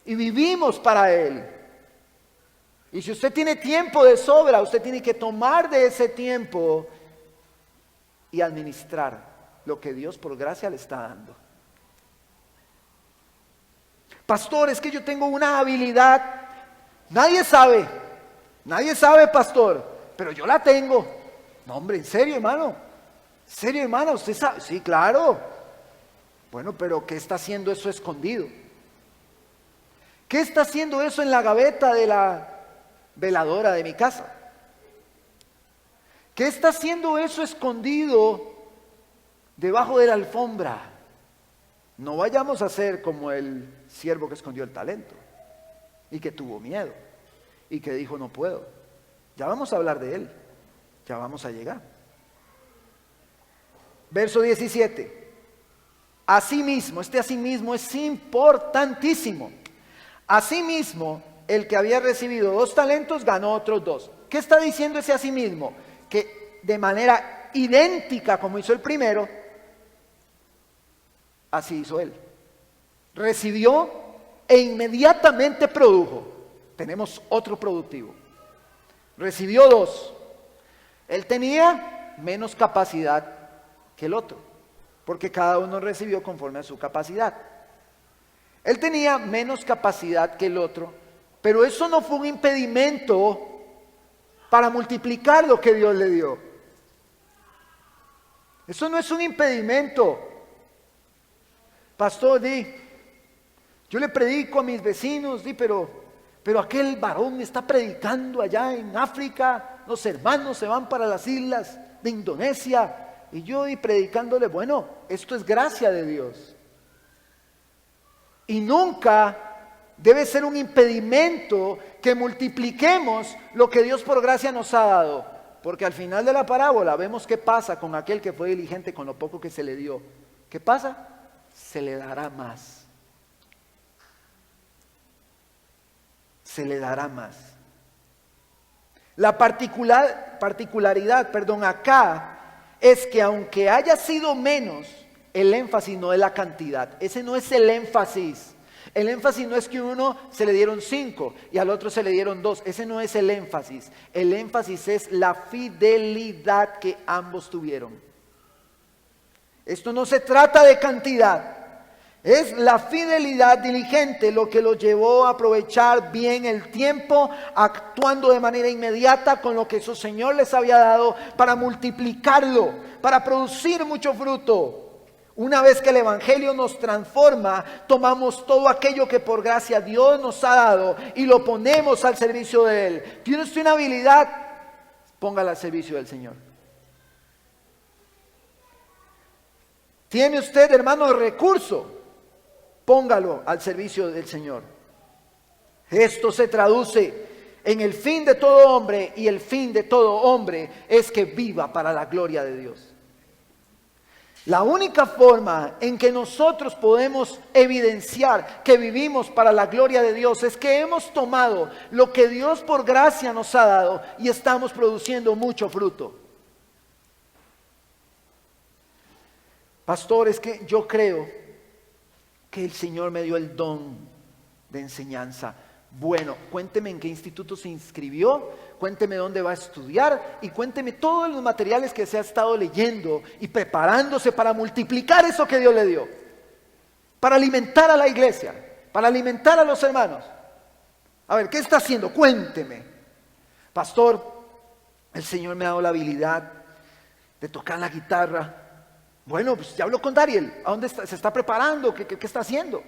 Speaker 1: y vivimos para Él. Y si usted tiene tiempo de sobra, usted tiene que tomar de ese tiempo y administrar lo que Dios por gracia le está dando. Pastor, es que yo tengo una habilidad. Nadie sabe, pastor, pero yo la tengo. No, hombre, ¿en serio, hermano? ¿En serio, hermano? ¿Usted sabe? Sí, claro. Bueno, pero ¿qué está haciendo eso escondido? ¿Qué está haciendo eso en la gaveta de la veladora de mi casa? ¿Qué está haciendo eso escondido debajo de la alfombra? No vayamos a ser como el siervo que escondió el talento y que tuvo miedo y que dijo no puedo. Ya vamos a hablar de él, ya vamos a llegar. Verso 17. Asimismo, asimismo es importantísimo. Asimismo, el que había recibido 2 talentos ganó otros 2. ¿Qué está diciendo ese asimismo? Que de manera idéntica como hizo el primero, así hizo él. Recibió e inmediatamente produjo. Tenemos otro productivo. Recibió 2. Él tenía menos capacidad que el otro, porque cada uno recibió conforme a su capacidad. Él tenía menos capacidad que el otro, pero eso no fue un impedimento para multiplicar lo que Dios le dio. Eso no es un impedimento. Pastor, yo le predico a mis vecinos, pero aquel varón está predicando allá en África, los hermanos se van para las islas de Indonesia, y yo predicándole, bueno, esto es gracia de Dios. Y nunca debe ser un impedimento que multipliquemos lo que Dios por gracia nos ha dado. Porque al final de la parábola vemos qué pasa con aquel que fue diligente con lo poco que se le dio. ¿Qué pasa? Se le dará más. Se le dará más. La particularidad acá es que aunque haya sido menos, el énfasis no es la cantidad. Ese no es el énfasis. El énfasis no es que a uno se le dieron 5 y al otro se le dieron 2. Ese no es el énfasis. El énfasis es la fidelidad que ambos tuvieron. Esto no se trata de cantidad. Es la fidelidad diligente lo que los llevó a aprovechar bien el tiempo, actuando de manera inmediata con lo que su Señor les había dado para multiplicarlo, para producir mucho fruto. Una vez que el Evangelio nos transforma, tomamos todo aquello que por gracia Dios nos ha dado y lo ponemos al servicio de Él. ¿Tiene usted una habilidad? Póngala al servicio del Señor. ¿Tiene usted, hermano, recurso? Póngalo al servicio del Señor. Esto se traduce en el fin de todo hombre, y el fin de todo hombre es que viva para la gloria de Dios. La única forma en que nosotros podemos evidenciar que vivimos para la gloria de Dios es que hemos tomado lo que Dios por gracia nos ha dado y estamos produciendo mucho fruto. Pastor, es que yo creo que el Señor me dio el don de enseñanza. Bueno, cuénteme en qué instituto se inscribió, cuénteme dónde va a estudiar y cuénteme todos los materiales que se ha estado leyendo y preparándose para multiplicar eso que Dios le dio, para alimentar a la iglesia, para alimentar a los hermanos. A ver, ¿qué está haciendo? Cuénteme. Pastor, el Señor me ha dado la habilidad de tocar la guitarra. Bueno, pues ya habló con Dariel. ¿A dónde está? ¿Se está preparando? ¿Qué está haciendo?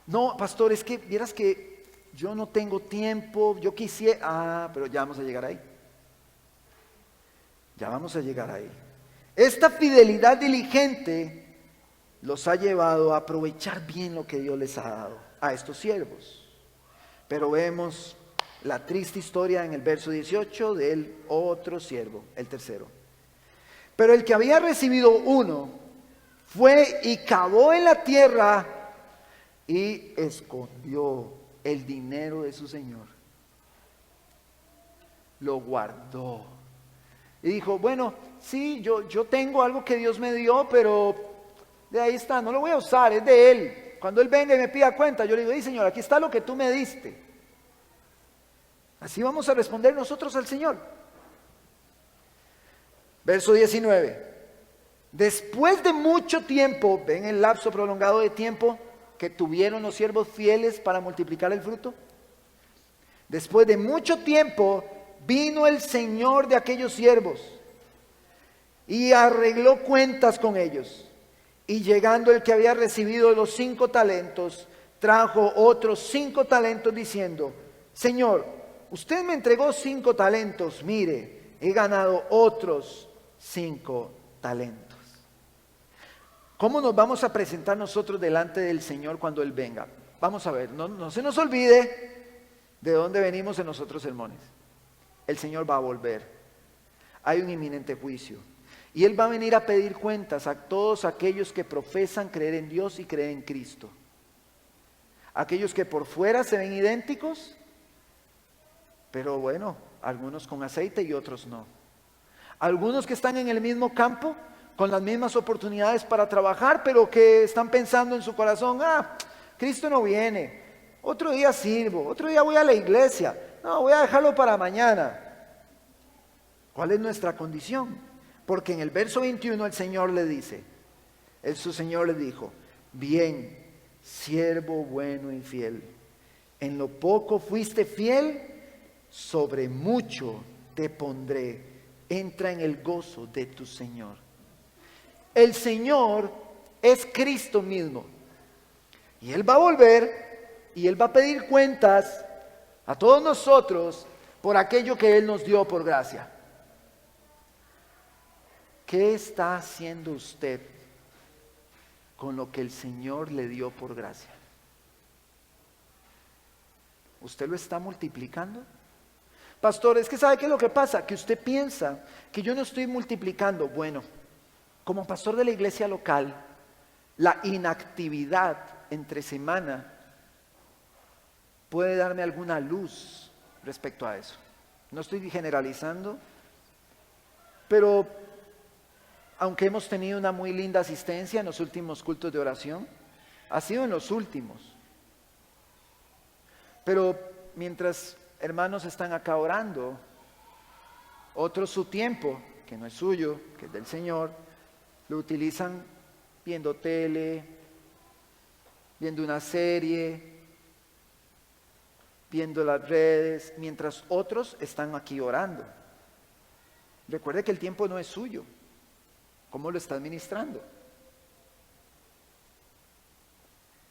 Speaker 1: No, pastor, es que vieras que yo no tengo tiempo, yo quisiera... pero ya vamos a llegar ahí. Ya vamos a llegar ahí. Esta fidelidad diligente los ha llevado a aprovechar bien lo que Dios les ha dado a estos siervos. Pero vemos la triste historia en el verso 18 del otro siervo, el tercero. Pero el que había recibido 1 fue y cavó en la tierra y escondió el dinero de su señor. Lo guardó. Y dijo, bueno, sí, yo tengo algo que Dios me dio, pero de ahí está, no lo voy a usar, es de Él. Cuando Él venga y me pida cuenta, yo le digo, Señor, aquí está lo que tú me diste. Así vamos a responder nosotros al Señor. Verso 19. Después de mucho tiempo, ¿ven el lapso prolongado de tiempo que tuvieron los siervos fieles para multiplicar el fruto? Después de mucho tiempo vino el Señor de aquellos siervos y arregló cuentas con ellos. Y llegando el que había recibido los 5 talentos, trajo otros 5 talentos diciendo: Señor, usted me entregó 5 talentos, mire, he ganado otros 5 talentos. ¿Cómo nos vamos a presentar nosotros delante del Señor cuando Él venga? Vamos a ver, no se nos olvide de dónde venimos en los otros sermones. El Señor va a volver. Hay un inminente juicio. Y Él va a venir a pedir cuentas a todos aquellos que profesan creer en Dios y creer en Cristo. Aquellos que por fuera se ven idénticos, pero bueno, algunos con aceite y otros no. Algunos que están en el mismo campo, con las mismas oportunidades para trabajar, pero que están pensando en su corazón: Cristo no viene, otro día sirvo, otro día voy a la iglesia, no, voy a dejarlo para mañana. ¿Cuál es nuestra condición? Porque en el verso 21 el Señor le dice, su Señor le dijo: bien, siervo bueno y fiel, en lo poco fuiste fiel, sobre mucho te pondré, entra en el gozo de tu Señor. El Señor es Cristo mismo, y Él va a volver, y Él va a pedir cuentas a todos nosotros por aquello que Él nos dio por gracia. ¿Qué está haciendo usted con lo que el Señor le dio por gracia? ¿Usted lo está multiplicando? Pastor, es que ¿sabe qué es lo que pasa? Que usted piensa que yo no estoy multiplicando. Bueno, como pastor de la iglesia local, la inactividad entre semana puede darme alguna luz respecto a eso. No estoy generalizando, pero aunque hemos tenido una muy linda asistencia en los últimos cultos de oración, ha sido en los últimos. Pero mientras hermanos están acá orando, otros su tiempo, que no es suyo, que es del Señor, lo utilizan viendo tele, viendo una serie, viendo las redes, mientras otros están aquí orando. Recuerde que el tiempo no es suyo. ¿Cómo lo está administrando?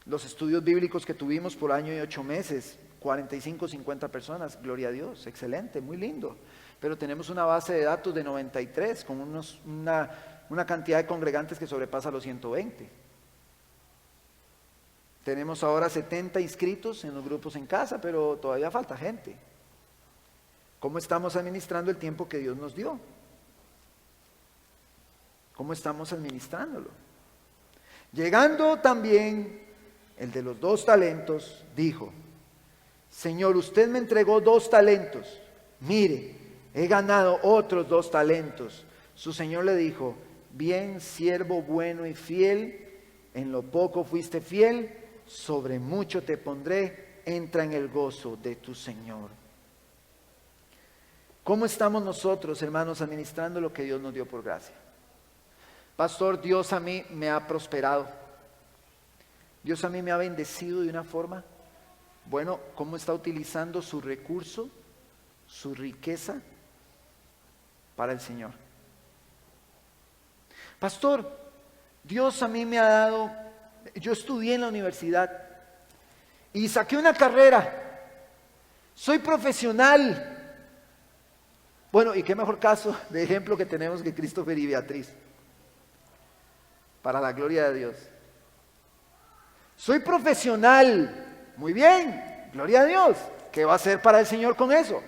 Speaker 1: Los estudios bíblicos que tuvimos por año y 8 meses, 45, 50 personas, gloria a Dios, excelente, muy lindo. Pero tenemos una base de datos de 93 con una cantidad de congregantes que sobrepasa los 120. Tenemos ahora 70 inscritos en los grupos en casa, pero todavía falta gente. ¿Cómo estamos administrando el tiempo que Dios nos dio? ¿Cómo estamos administrándolo? Llegando también el de los 2 talentos, dijo: Señor, usted me entregó 2 talentos. Mire, he ganado otros 2 talentos. Su Señor le dijo: bien, siervo bueno y fiel, en lo poco fuiste fiel, sobre mucho te pondré, entra en el gozo de tu Señor. ¿Cómo estamos nosotros, hermanos, administrando lo que Dios nos dio por gracia? Pastor, Dios a mí me ha prosperado. Dios a mí me ha bendecido de una forma. Bueno, ¿cómo está utilizando su recurso, su riqueza para el Señor? Pastor, Dios a mí me ha dado, yo estudié en la universidad y saqué una carrera. Soy profesional. Bueno, y qué mejor caso de ejemplo que tenemos que Christopher y Beatriz. Para la gloria de Dios. Soy profesional. Muy bien, gloria a Dios. ¿Qué va a hacer para el Señor con eso?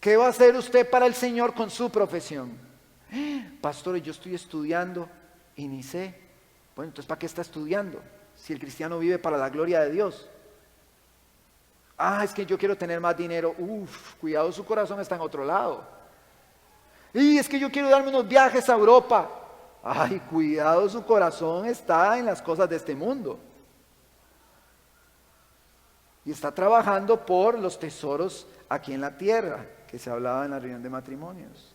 Speaker 1: ¿Qué va a hacer usted para el Señor con su profesión? Pastor, yo estoy estudiando y ni sé. Bueno, entonces ¿para qué está estudiando? Si el cristiano vive para la gloria de Dios. Es que yo quiero tener más dinero. Cuidado, su corazón está en otro lado. Y es que yo quiero darme unos viajes a Europa. Cuidado, su corazón está en las cosas de este mundo. Y está trabajando por los tesoros aquí en la tierra, que se hablaba en la reunión de matrimonios.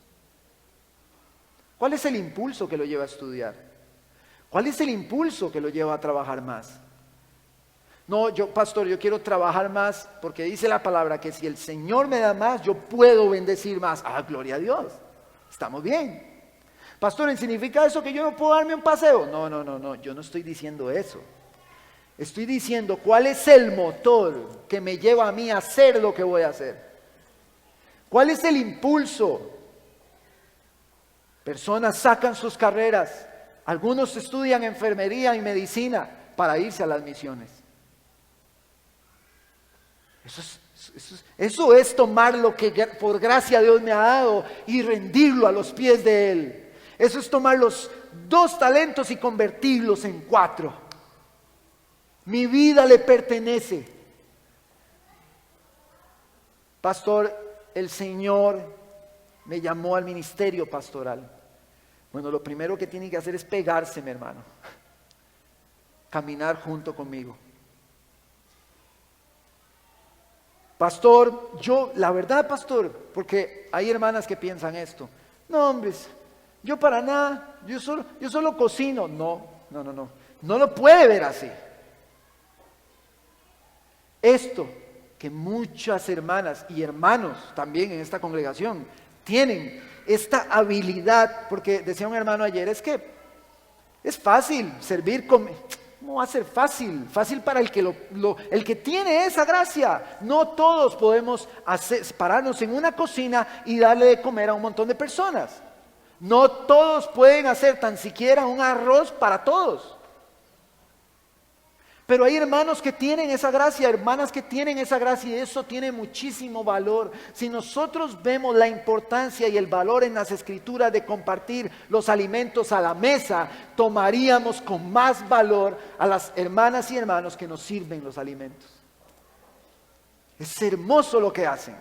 Speaker 1: ¿Cuál es el impulso que lo lleva a estudiar? ¿Cuál es el impulso que lo lleva a trabajar más? No, pastor, yo quiero trabajar más porque dice la palabra que si el Señor me da más, yo puedo bendecir más. Gloria a Dios. Estamos bien. Pastor, ¿significa eso que yo no puedo darme un paseo? No, yo no estoy diciendo eso. Estoy diciendo cuál es el motor que me lleva a mí a hacer lo que voy a hacer. ¿Cuál es el impulso? Personas sacan sus carreras. Algunos estudian enfermería y medicina para irse a las misiones. Eso es tomar lo que por gracia Dios me ha dado y rendirlo a los pies de Él. Eso es tomar los 2 talentos y convertirlos en 4. Mi vida le pertenece. Pastor, el Señor me llamó al ministerio pastoral. Bueno, lo primero que tiene que hacer es pegarse, mi hermano. Caminar junto conmigo. Pastor, la verdad, pastor, porque hay hermanas que piensan esto. No, hombres, yo para nada, yo solo cocino. No lo puede ver así. Esto que muchas hermanas y hermanos también en esta congregación tienen, esta habilidad, porque decía un hermano ayer, es que es fácil servir con... ¿Cómo va a ser fácil? Fácil para el que tiene esa gracia. No todos podemos pararnos en una cocina y darle de comer a un montón de personas. No todos pueden hacer tan siquiera un arroz para todos. Pero hay hermanos que tienen esa gracia, hermanas que tienen esa gracia, y eso tiene muchísimo valor. Si nosotros vemos la importancia y el valor en las Escrituras de compartir los alimentos a la mesa, tomaríamos con más valor a las hermanas y hermanos que nos sirven los alimentos. Es hermoso lo que hacen.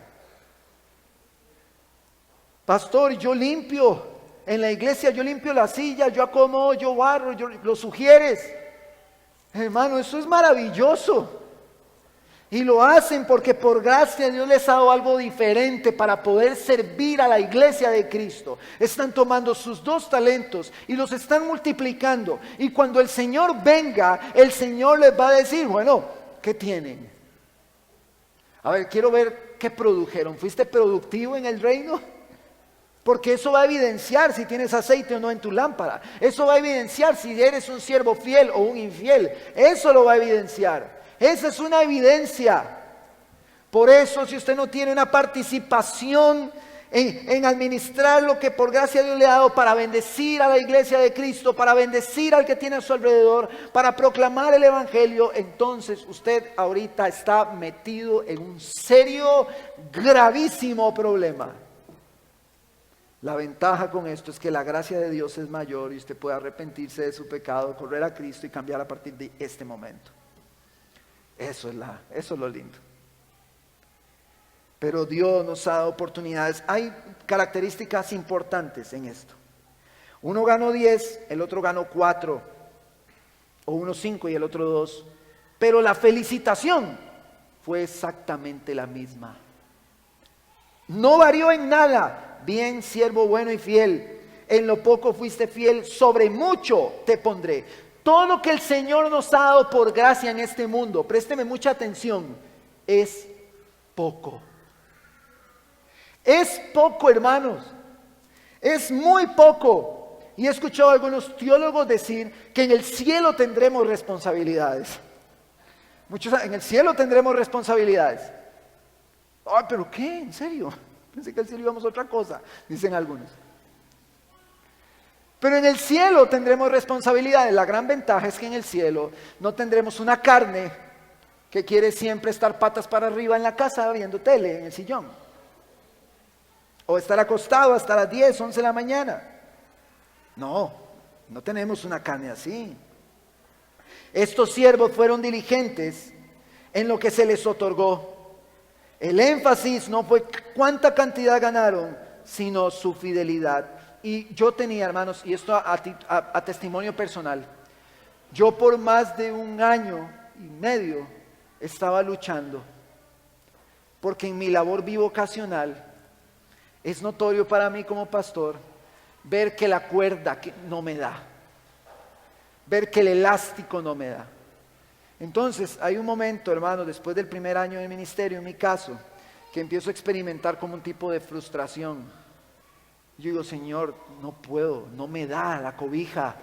Speaker 1: Pastor, yo limpio en la iglesia, yo limpio la silla, yo acomodo, yo barro, yo los sugieres. Hermano, eso es maravilloso. Y lo hacen porque por gracia Dios les ha dado algo diferente para poder servir a la iglesia de Cristo. Están tomando sus 2 talentos y los están multiplicando. Y cuando el Señor venga, el Señor les va a decir, bueno, ¿qué tienen? A ver, quiero ver qué produjeron. ¿Fuiste productivo en el reino? Porque eso va a evidenciar si tienes aceite o no en tu lámpara. Eso va a evidenciar si eres un siervo fiel o un infiel. Eso lo va a evidenciar. Esa es una evidencia. Por eso, si usted no tiene una participación en administrar lo que por gracia Dios le ha dado para bendecir a la iglesia de Cristo, para bendecir al que tiene a su alrededor, para proclamar el evangelio, entonces usted ahorita está metido en un serio, gravísimo problema. La ventaja con esto es que la gracia de Dios es mayor y usted puede arrepentirse de su pecado, correr a Cristo y cambiar a partir de este momento. Eso es lo lindo. Pero Dios nos ha dado oportunidades. Hay características importantes en esto. Uno ganó 10, el otro ganó 4, o uno 5 y el otro 2. Pero la felicitación fue exactamente la misma. No varió en nada. Bien, siervo bueno y fiel, en lo poco fuiste fiel, sobre mucho te pondré. Todo lo que el Señor nos ha dado por gracia en este mundo, présteme mucha atención, es poco. Es poco, hermanos, es muy poco. Y he escuchado a algunos teólogos decir que en el cielo tendremos responsabilidades. Muchos, en el cielo tendremos responsabilidades. Ay, ¿pero qué? ¿En serio? Pensé que al cielo íbamos a otra cosa, dicen algunos. Pero en el cielo tendremos responsabilidades. La gran ventaja es que en el cielo no tendremos una carne que quiere siempre estar patas para arriba en la casa viendo tele en el sillón. O estar acostado hasta las 10, 11 de la mañana. No tenemos una carne así. Estos siervos fueron diligentes en lo que se les otorgó. El énfasis no fue cuánta cantidad ganaron, sino su fidelidad. Y yo tenía, hermanos, y esto a testimonio personal, yo por más de 1 año y medio estaba luchando, porque en mi labor bivocacional es notorio para mí como pastor ver que la cuerda no me da, ver que el elástico no me da. Entonces hay un momento, hermano, después del primer año de ministerio, en mi caso, que empiezo a experimentar como un tipo de frustración. Yo digo, Señor, no puedo, no me da la cobija.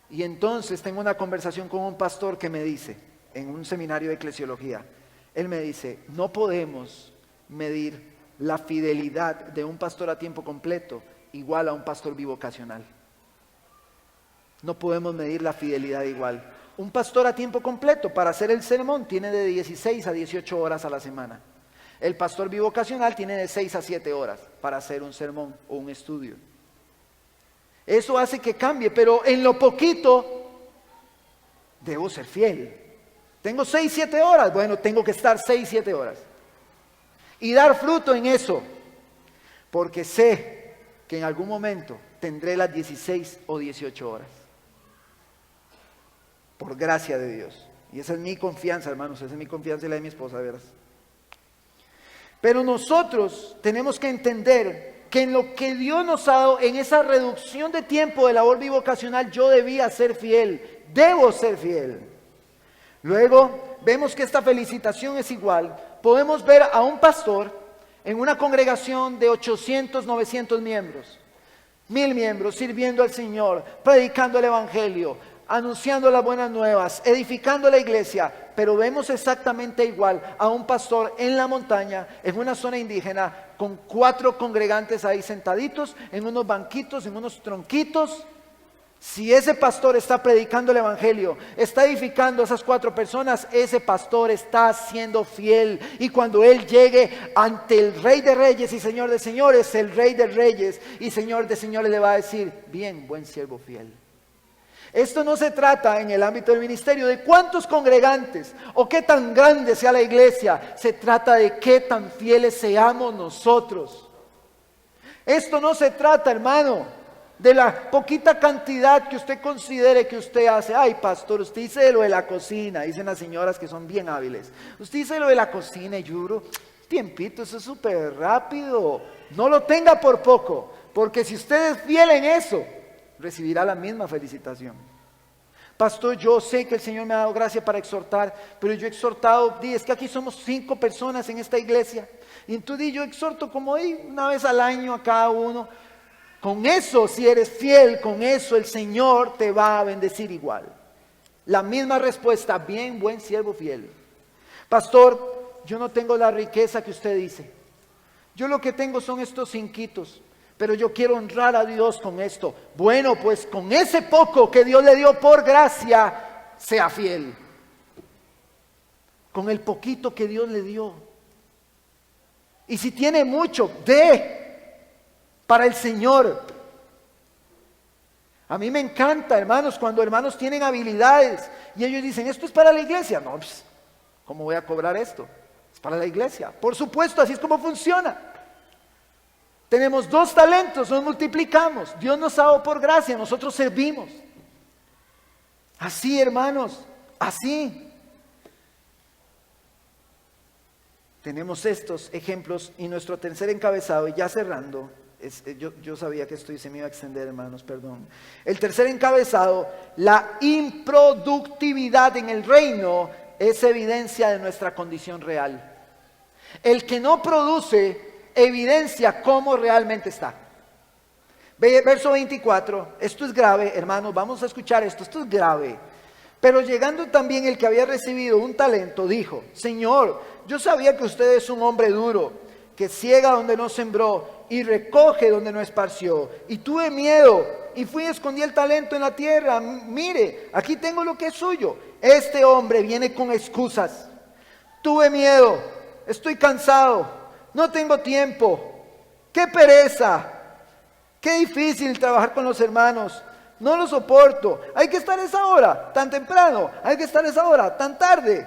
Speaker 1: Y entonces tengo una conversación con un pastor que me dice, en un seminario de eclesiología, él me dice, no podemos medir la fidelidad de un pastor a tiempo completo igual a un pastor bivocacional. No podemos medir la fidelidad igual. Un pastor a tiempo completo para hacer el sermón tiene de 16 a 18 horas a la semana. El pastor bivocacional tiene de 6 a 7 horas para hacer un sermón o un estudio. Eso hace que cambie, pero en lo poquito debo ser fiel. Tengo 6, 7 horas, bueno, tengo que estar 6, 7 horas. Y dar fruto en eso, porque sé que en algún momento tendré las 16 o 18 horas. Por gracia de Dios. Y esa es mi confianza, hermanos, esa es mi confianza y la de mi esposa, de veras. Pero nosotros tenemos que entender que en lo que Dios nos ha dado, en esa reducción de tiempo de labor bivocacional, yo debía ser fiel, debo ser fiel. Luego, vemos que esta felicitación es igual. Podemos ver a un pastor en una congregación de 800, 900 miembros, 1000 miembros, sirviendo al Señor, predicando el Evangelio, anunciando las buenas nuevas, edificando la iglesia, pero vemos exactamente igual a un pastor en la montaña, en una zona indígena, con 4 congregantes ahí sentaditos, en unos banquitos, en unos tronquitos. Si ese pastor está predicando el Evangelio, está edificando a esas 4 personas, ese pastor está siendo fiel. Y cuando él llegue ante el Rey de Reyes y Señor de Señores, el Rey de Reyes y Señor de Señores le va a decir, bien, buen siervo fiel. Esto no se trata en el ámbito del ministerio de cuántos congregantes o qué tan grande sea la iglesia. Se trata de qué tan fieles seamos nosotros. Esto no se trata, hermano, de la poquita cantidad que usted considere que usted hace. Ay, pastor, usted dice lo de la cocina, dicen las señoras que son bien hábiles. Usted dice lo de la cocina y juro, tiempito, eso es súper rápido. No lo tenga por poco, porque si usted es fiel en eso, recibirá la misma felicitación. Pastor, yo sé que el Señor me ha dado gracia para exhortar, pero yo he exhortado, es que aquí somos 5 personas en esta iglesia, y entonces yo exhorto como una vez al año a cada uno. Con eso, si eres fiel, con eso el Señor te va a bendecir igual. La misma respuesta, bien, buen siervo fiel. Pastor, yo no tengo la riqueza que usted dice. Yo lo que tengo son estos 5, pero yo quiero honrar a Dios con esto. Bueno, pues con ese poco que Dios le dio por gracia, sea fiel. Con el poquito que Dios le dio. Y si tiene mucho, dé para el Señor. A mí me encanta, hermanos, cuando hermanos tienen habilidades y ellos dicen, esto es para la iglesia. No, pues, ¿cómo voy a cobrar esto? Es para la iglesia. Por supuesto, así es como funciona. Tenemos 2 talentos, nos multiplicamos. Dios nos ha dado por gracia, nosotros servimos. Así, hermanos, así. Tenemos estos ejemplos y nuestro tercer encabezado, y ya cerrando, yo sabía que esto se me iba a extender, hermanos, perdón. El tercer encabezado, la improductividad en el reino es evidencia de nuestra condición real. El que no produce evidencia cómo realmente está. Verso 24, esto es grave, hermanos, vamos a escuchar esto es grave. Pero llegando también el que había recibido un talento, dijo, Señor, yo sabía que usted es un hombre duro, que ciega donde no sembró y recoge donde no esparció. Y tuve miedo y fui y escondí el talento en la tierra. Mire, aquí tengo lo que es suyo. Este hombre viene con excusas. Tuve miedo, estoy cansado, no tengo tiempo, qué pereza, qué difícil trabajar con los hermanos. No lo soporto. Hay que estar a esa hora, tan temprano. Hay que estar a esa hora, tan tarde.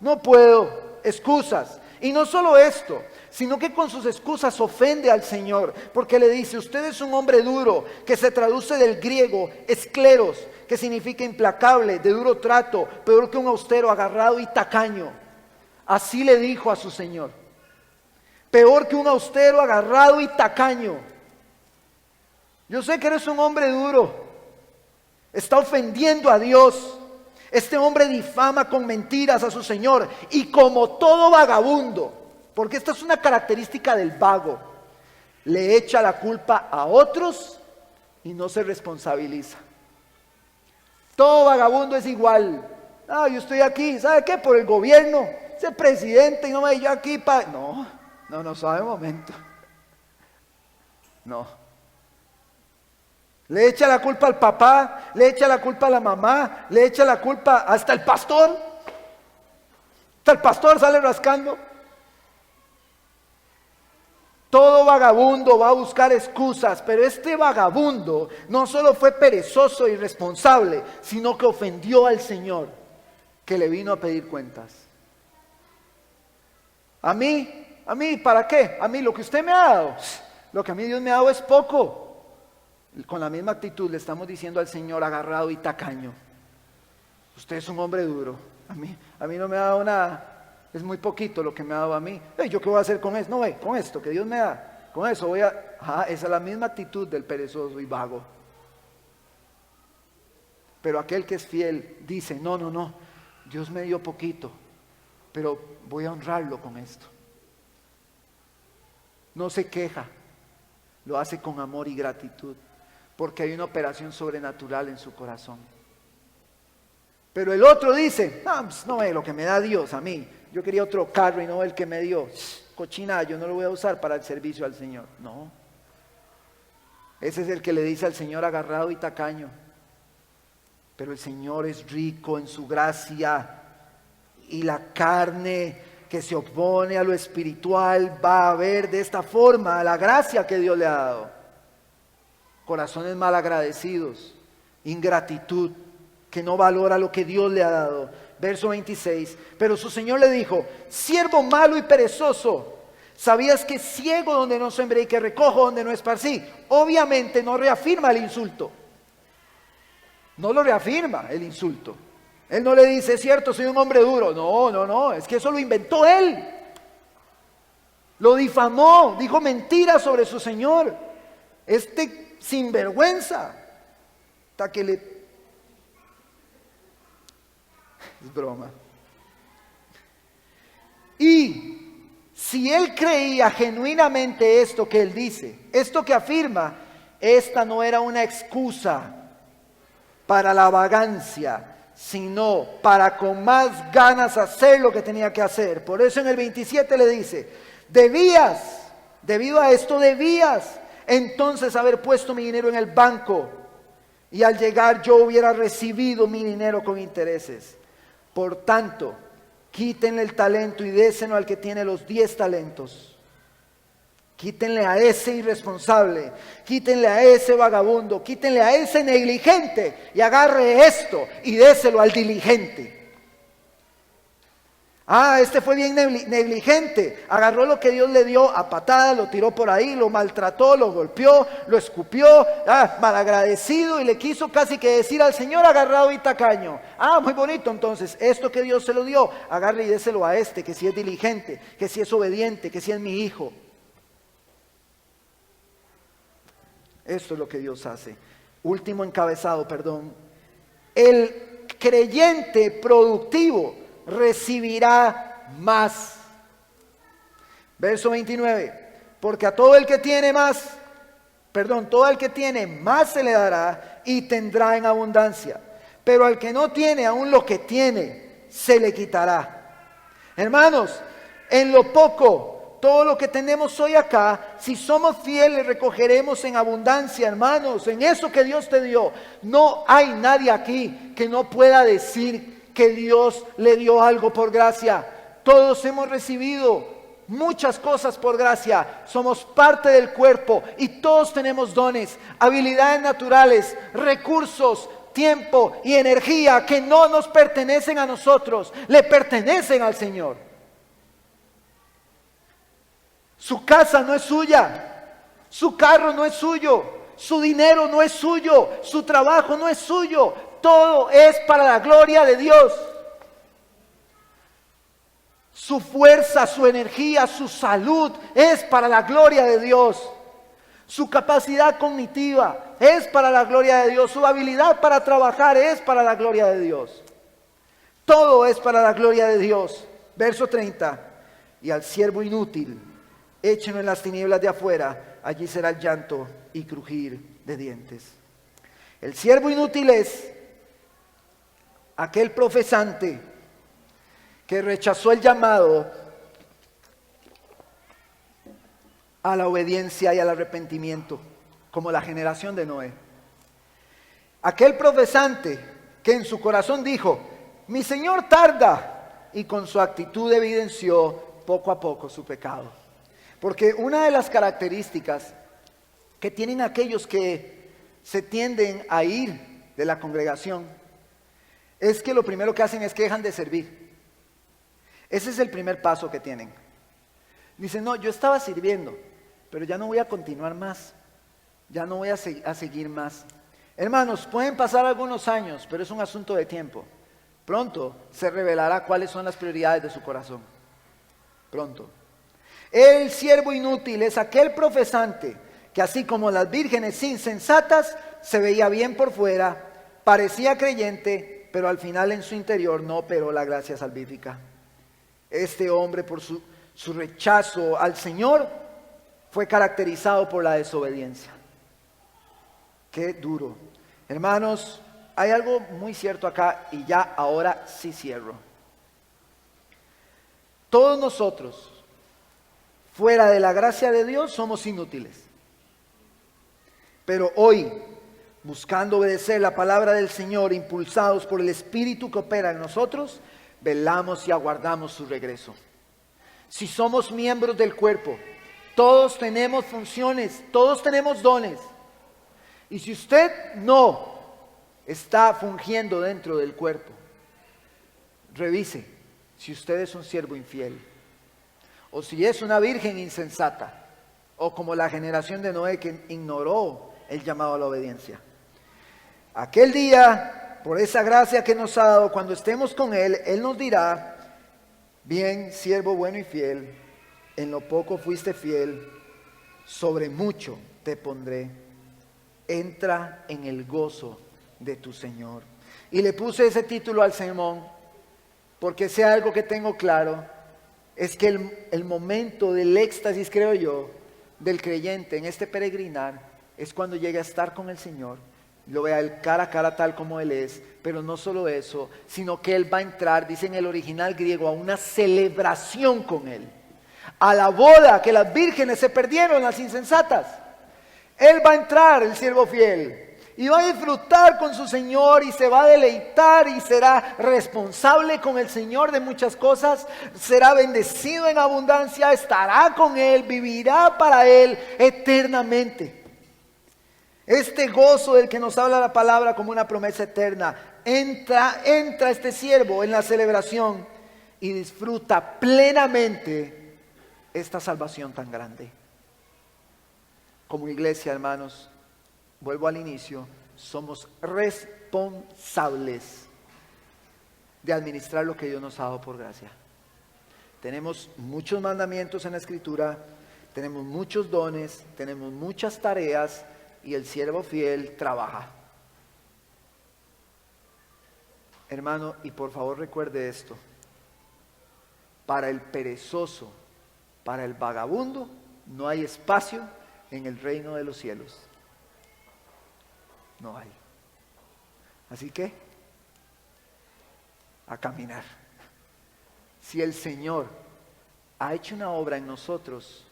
Speaker 1: No puedo. Excusas. Y no solo esto, sino que con sus excusas ofende al Señor. Porque le dice, usted es un hombre duro, que se traduce del griego escleros, que significa implacable, de duro trato, peor que un austero, agarrado y tacaño. Así le dijo a su Señor. Peor que un austero, agarrado y tacaño. Yo sé que eres un hombre duro. Está ofendiendo a Dios. Este hombre difama con mentiras a su Señor. Y como todo vagabundo, porque esta es una característica del vago, le echa la culpa a otros y no se responsabiliza. Todo vagabundo es igual. Ah, yo estoy aquí, ¿sabe qué? Por el gobierno, ese presidente, y no me yo aquí para... No, sabe un momento. No. Le echa la culpa al papá, le echa la culpa a la mamá, le echa la culpa hasta el pastor. Hasta el pastor sale rascando. Todo vagabundo va a buscar excusas, pero este vagabundo no solo fue perezoso e irresponsable, sino que ofendió al Señor, que le vino a pedir cuentas. A mí, ¿para qué? A mí lo que usted me ha dado, lo que a mí Dios me ha dado es poco. Con la misma actitud le estamos diciendo al Señor agarrado y tacaño: usted es un hombre duro, a mí no me ha dado nada. Es muy poquito lo que me ha dado a mí. ¿Yo qué voy a hacer con eso? No, con esto que Dios me da, con eso voy a... esa es la misma actitud del perezoso y vago. Pero aquel que es fiel dice: no, Dios me dio poquito, pero voy a honrarlo con esto. No se queja, lo hace con amor y gratitud, porque hay una operación sobrenatural en su corazón. Pero el otro dice: no es lo que me da Dios a mí. Yo quería otro carro y no el que me dio. Cochina, yo no lo voy a usar para el servicio al Señor. No. Ese es el que le dice al Señor agarrado y tacaño. Pero el Señor es rico en su gracia, y la carne que se opone a lo espiritual va a ver de esta forma la gracia que Dios le ha dado. Corazones malagradecidos, ingratitud, que no valora lo que Dios le ha dado. Verso 26, pero su Señor le dijo: siervo malo y perezoso, ¿sabías que ciego donde no sembré y que recojo donde no esparcí? Obviamente no reafirma el insulto. No lo reafirma el insulto. Él no le dice: es cierto, soy un hombre duro. No, es que eso lo inventó él. Lo difamó, dijo mentiras sobre su Señor. Este sinvergüenza, hasta que le... Es broma. Y si él creía genuinamente esto que él dice, esto que afirma, esta no era una excusa para la vagancia, sino para con más ganas hacer lo que tenía que hacer. Por eso en el 27 le dice: debido a esto debías entonces haber puesto mi dinero en el banco, y al llegar yo hubiera recibido mi dinero con intereses. Por tanto, quítenle el talento y déselo al que tiene los 10 talentos. Quítenle a ese irresponsable, quítenle a ese vagabundo, quítenle a ese negligente, y agarre esto y déselo al diligente. Este fue bien negligente, agarró lo que Dios le dio a patadas, lo tiró por ahí, lo maltrató, lo golpeó, lo escupió, malagradecido, y le quiso casi que decir al Señor agarrado y tacaño. Muy bonito, entonces, esto que Dios se lo dio, agarre y déselo a este, que si es diligente, que si es obediente, que si es mi hijo. Esto es lo que Dios hace. Último encabezado, el creyente productivo recibirá más. Verso 29, porque a todo el que tiene todo el que tiene más se le dará y tendrá en abundancia, pero al que no tiene, aún lo que tiene se le quitará. Hermanos, en lo poco, todo lo que tenemos hoy acá, si somos fieles, recogeremos en abundancia, hermanos, en eso que Dios te dio. No hay nadie aquí que no pueda decir que Dios le dio algo por gracia. Todos hemos recibido muchas cosas por gracia. Somos parte del cuerpo y todos tenemos dones, habilidades naturales, recursos, tiempo y energía que no nos pertenecen a nosotros, le pertenecen al Señor. Su casa no es suya, su carro no es suyo, su dinero no es suyo, su trabajo no es suyo. Todo es para la gloria de Dios. Su fuerza, su energía, su salud es para la gloria de Dios. Su capacidad cognitiva es para la gloria de Dios. Su habilidad para trabajar es para la gloria de Dios. Todo es para la gloria de Dios. Verso 30. Y al siervo inútil, échenlo en las tinieblas de afuera. allí será el llanto y crujir de dientes. El siervo inútil es aquel profesante que rechazó el llamado a la obediencia y al arrepentimiento, como la generación de Noé. Aquel profesante que en su corazón dijo: mi Señor tarda, y con su actitud evidenció poco a poco su pecado. Porque una de las características que tienen aquellos que se tienden a ir de la congregación es que lo primero que hacen es que dejan de servir. Ese es el primer paso que tienen. Dicen: no, yo estaba sirviendo, pero ya no voy a continuar más, ya no voy a seguir más. Hermanos, pueden pasar algunos años, pero es un asunto de tiempo. Pronto se revelará cuáles son las prioridades de su corazón. Pronto. El siervo inútil es aquel profesante que, así como las vírgenes insensatas, se veía bien por fuera, parecía creyente, pero al final en su interior no operó la gracia salvífica. Este hombre, por su rechazo al Señor, fue caracterizado por la desobediencia. Qué duro. Hermanos, hay algo muy cierto acá, y ya ahora sí cierro. Todos nosotros, fuera de la gracia de Dios, somos inútiles. Pero hoy, buscando obedecer la palabra del Señor, impulsados por el Espíritu que opera en nosotros, velamos y aguardamos su regreso. Si somos miembros del cuerpo, todos tenemos funciones, todos tenemos dones. Y si usted no está fungiendo dentro del cuerpo, revise si usted es un siervo infiel, o si es una virgen insensata, o como la generación de Noé que ignoró el llamado a la obediencia. Aquel día, por esa gracia que nos ha dado, cuando estemos con Él, Él nos dirá: bien, siervo bueno y fiel, en lo poco fuiste fiel, sobre mucho te pondré, entra en el gozo de tu Señor. Y le puse ese título al sermón porque sé algo que tengo claro, es que el momento del éxtasis, creo yo, del creyente en este peregrinar es cuando llega a estar con el Señor, lo vea Él cara a cara tal como Él es. Pero no solo eso, sino que Él va a entrar, dice en el original griego, a una celebración con Él, a la boda que las vírgenes se perdieron, las insensatas. Él va a entrar, el siervo fiel, y va a disfrutar con su Señor, y se va a deleitar, y será responsable con el Señor de muchas cosas, será bendecido en abundancia, estará con Él, vivirá para Él eternamente. Este gozo del que nos habla la palabra como una promesa eterna, entra este siervo en la celebración y disfruta plenamente esta salvación tan grande. Como iglesia, hermanos, vuelvo al inicio, somos responsables de administrar lo que Dios nos ha dado por gracia. Tenemos muchos mandamientos en la Escritura, tenemos muchos dones, tenemos muchas tareas, y el siervo fiel trabaja. Hermano, y por favor recuerde esto: para el perezoso, para el vagabundo, no hay espacio en el reino de los cielos. No hay. Así que, a caminar. Si el Señor ha hecho una obra en nosotros,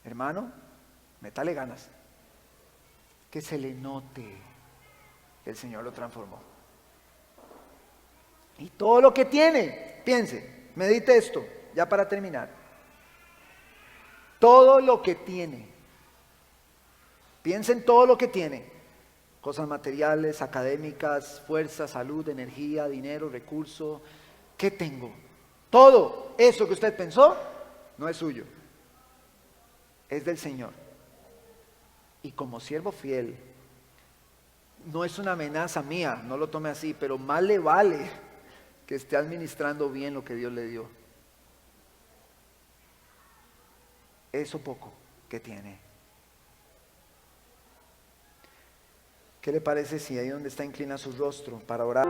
Speaker 1: hermano, métale ganas. Que se le note que el Señor lo transformó. Y todo lo que tiene, piense, medite esto, ya para terminar. Todo lo que tiene, piense en todo lo que tiene: cosas materiales, académicas, fuerza, salud, energía, dinero, recurso. ¿Qué tengo? Todo eso que usted pensó no es suyo, es del Señor. Y como siervo fiel, no es una amenaza mía, no lo tome así, pero más le vale que esté administrando bien lo que Dios le dio. Eso poco que tiene. ¿Qué le parece si ahí donde está inclina su rostro para orar?